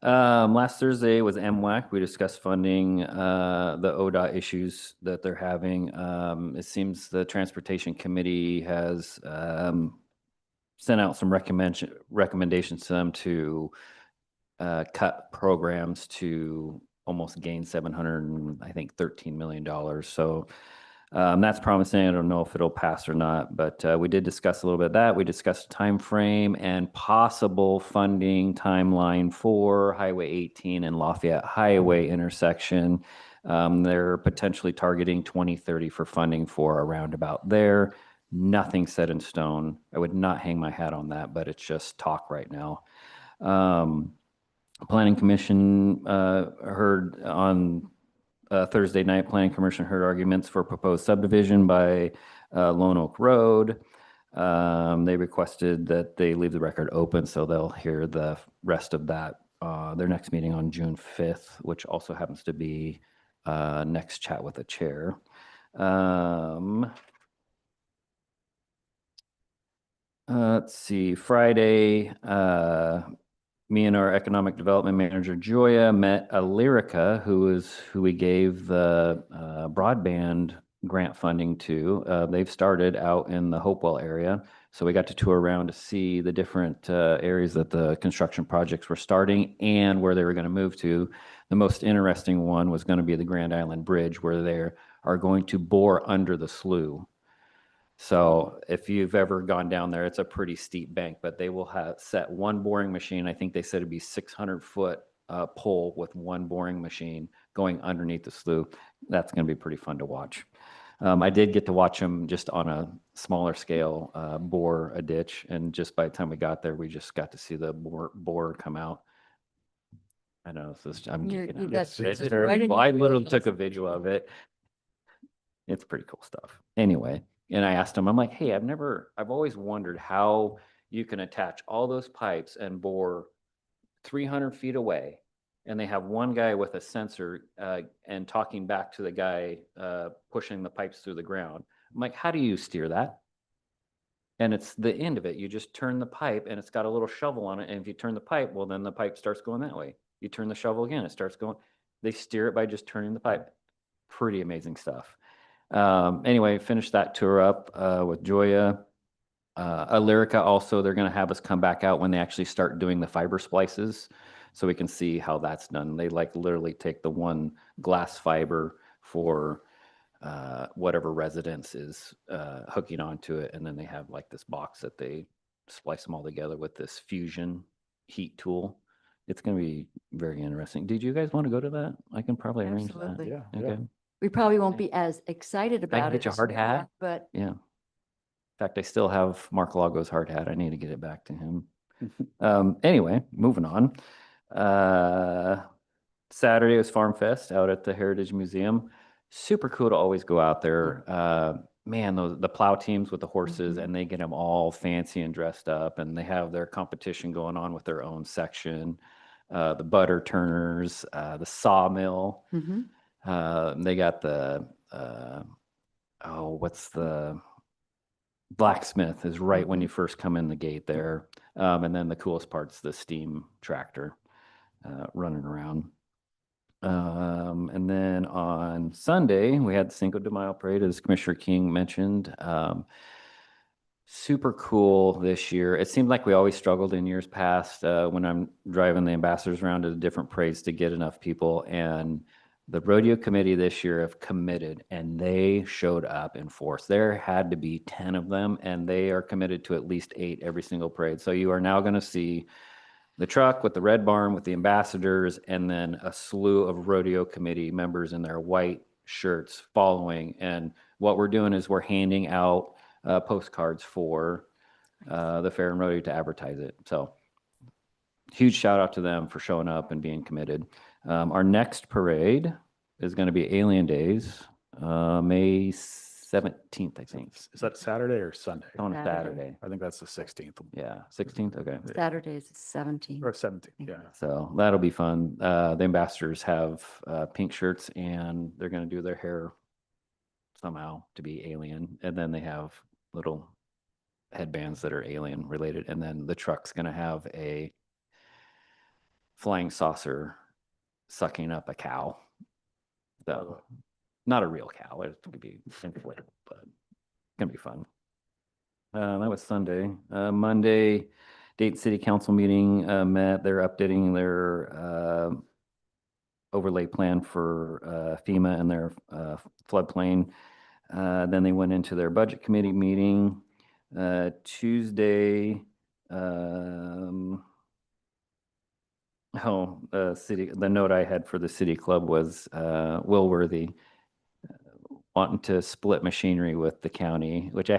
Last Thursday was MWAC. We discussed funding, the ODOT issues that they're having. It seems the Transportation Committee has, sent out some recommendations to them to, cut programs to almost gain $13 million. So, that's promising. I don't know if it'll pass or not, but we did discuss a little bit of that. We discussed time frame and possible funding timeline for Highway 18 and Lafayette Highway intersection. They're potentially targeting 2030 for funding for a roundabout there. Nothing set in stone. I would not hang my hat on that, but it's just talk right now. Planning Commission heard on Thursday night, Planning Commission heard arguments for proposed subdivision by Lone Oak Road. They requested that they leave the record open, so they'll hear the rest of that, their next meeting on June 5th, which also happens to be next chat with the chair. Let's see, Friday, me and our economic development manager, Joya, met Alerica, who we gave the broadband grant funding to. They've started out in the Hopewell area. So we got to tour around to see the different areas that the construction projects were starting and where they were going to move to. The most interesting one was going to be the Grand Island Bridge, where they are going to bore under the slough. So if you've ever gone down there, it's a pretty steep bank, but they will have set one boring machine. I think they said it'd be 600-foot pole with one boring machine going underneath the slough. That's going to be pretty fun to watch. I did get to watch them just on a smaller scale bore a ditch, and just by the time we got there, we just got to see the bore come out. I know I'm geeking out.
That's
It's
right
terrible.
in
I
your
literally
face.
took a video of it. It's pretty cool stuff. Anyway. And I asked him, I'm like, hey, I've always wondered how you can attach all those pipes and bore 300 feet away. And they have one guy with a sensor and talking back to the guy pushing the pipes through the ground. I'm like, how do you steer that? And it's the end of it. You just turn the pipe and it's got a little shovel on it. And if you turn the pipe, well, then the pipe starts going that way. You turn the shovel again, it starts going. They steer it by just turning the pipe. Pretty amazing stuff. Anyway, finished that tour up with Joya. Alerica also, they're going to have us come back out when they actually start doing the fiber splices so we can see how that's done. They like literally take the one glass fiber for whatever residence is hooking onto it, and then they have like this box that they splice them all together with this fusion heat tool. It's going to be very interesting. Did you guys want to go to that? I can probably arrange
Absolutely.
Yeah.
that. Okay.
We probably won't be as excited about it.
get you a
as
hard
we
hat?
are, But
Yeah. In fact, I still have Mark Lago's hard hat. I need to get it back to him. Anyway, moving on. Saturday was Farm Fest out at the Heritage Museum. Super cool to always go out there. Man, the plow teams with the horses, and they get them all fancy and dressed up, and they have their competition going on with their own section. The butter turners, the sawmill.
mhm.
They got the what's the blacksmith is right when you first come in the gate there. And then the coolest part's the steam tractor running around. And then on Sunday, we had the Cinco de Mayo parade, as Commissioner King mentioned. Super cool this year. It seemed like we always struggled in years past when I'm driving the ambassadors around to the different parades to get enough people. And the rodeo committee this year have committed, and they showed up in force. There had to be 10 of them, and they are committed to at least 8 every single parade. So you are now going to see the truck with the red barn with the ambassadors, and then a slew of rodeo committee members in their white shirts following. And what we're doing is we're handing out postcards for the fair and rodeo to advertise it. So huge shout out to them for showing up and being committed. Our next parade is going to be Alien Days, May 17th, I think.
Is that Saturday or Sunday?
On
Saturday.
Saturday.
I think that's the 16th
Yeah, 16th. Okay.
Saturday is the 17th.
or 17th. Yeah.
So that'll be fun. The ambassadors have pink shirts and they're going to do their hair somehow to be alien. And then they have little headbands that are alien related. And then the truck's going to have a flying saucer sucking up a cow. So not a real cow. It could be inflated, but it's going to be fun. That was Sunday. Monday, Dayton City Council meeting met. They're updating their overlay plan for FEMA and their floodplain. Then they went into their budget committee meeting. Tuesday, the note I had for the city club was Will Worthy wanting to split machinery with the county, which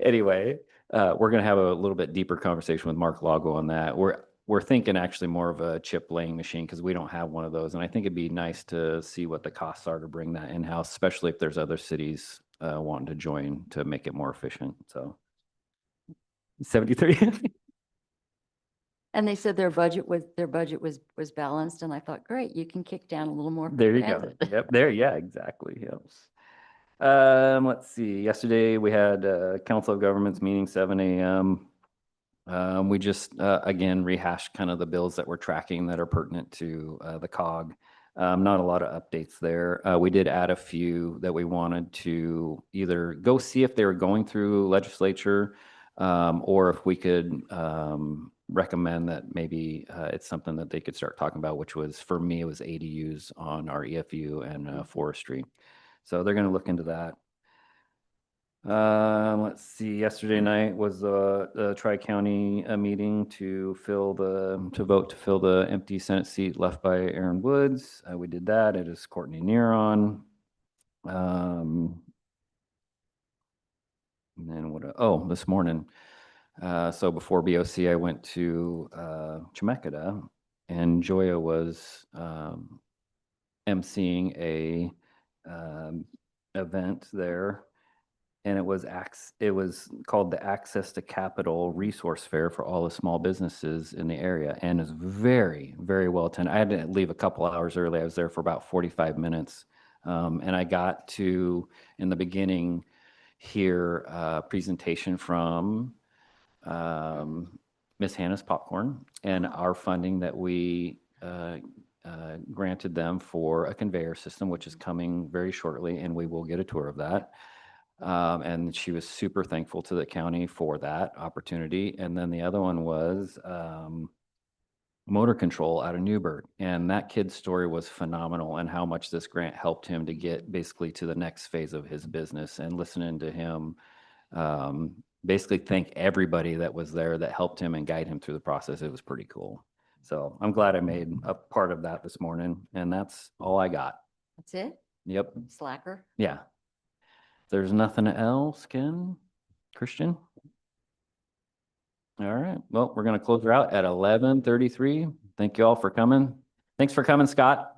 anyway, we're going to have a little bit deeper conversation with Mark Lago on that. We're thinking actually more of a chip laying machine because we don't have one of those. And I think it'd be nice to see what the costs are to bring that in-house, especially if there's other cities wanting to join to make it more efficient. So 73.
And they said their budget was balanced, and I thought, great, you can kick down a little more. for
There you go.
transit.
Yep, there, yeah, exactly, yep. Let's see, yesterday we had Council of Governments meeting 7 a.m. We just, again, rehashed kind of the bills that we're tracking that are pertinent to the COG. Not a lot of updates there. We did add a few that we wanted to either go see if they were going through legislature, or if we could recommend that maybe it's something that they could start talking about, which was, for me, it was ADUs on our EFU and forestry. So they're going to look into that. Let's see, yesterday night was the Tri-County meeting to vote to fill the empty Senate seat left by Aaron Woods. We did that. It is Courtney Neron. And then this morning. So before BOC, I went to Chemeketa, and Joya was emceeing a event there, and it was called the Access to Capital Resource Fair for all the small businesses in the area, and it was very, very well attended. I had to leave a couple hours early. I was there for about 45 minutes, and I got to, in the beginning, hear a presentation from Miss Hannah's Popcorn and our funding that we granted them for a conveyor system, which is coming very shortly, and we will get a tour of that. And she was super thankful to the county for that opportunity. And then the other one was Motor Control out of Newburgh. And that kid's story was phenomenal, and how much this grant helped him to get basically to the next phase of his business. And listening to him basically thank everybody that was there that helped him and guide him through the process. It was pretty cool. So I'm glad I made a part of that this morning, and that's all I got.
That's it?
Yep.
Slacker?
Yeah. There's nothing else, Christian? All right. Well, we're going to close her out at 11:33. Thank you all for coming. Thanks for coming, Scott.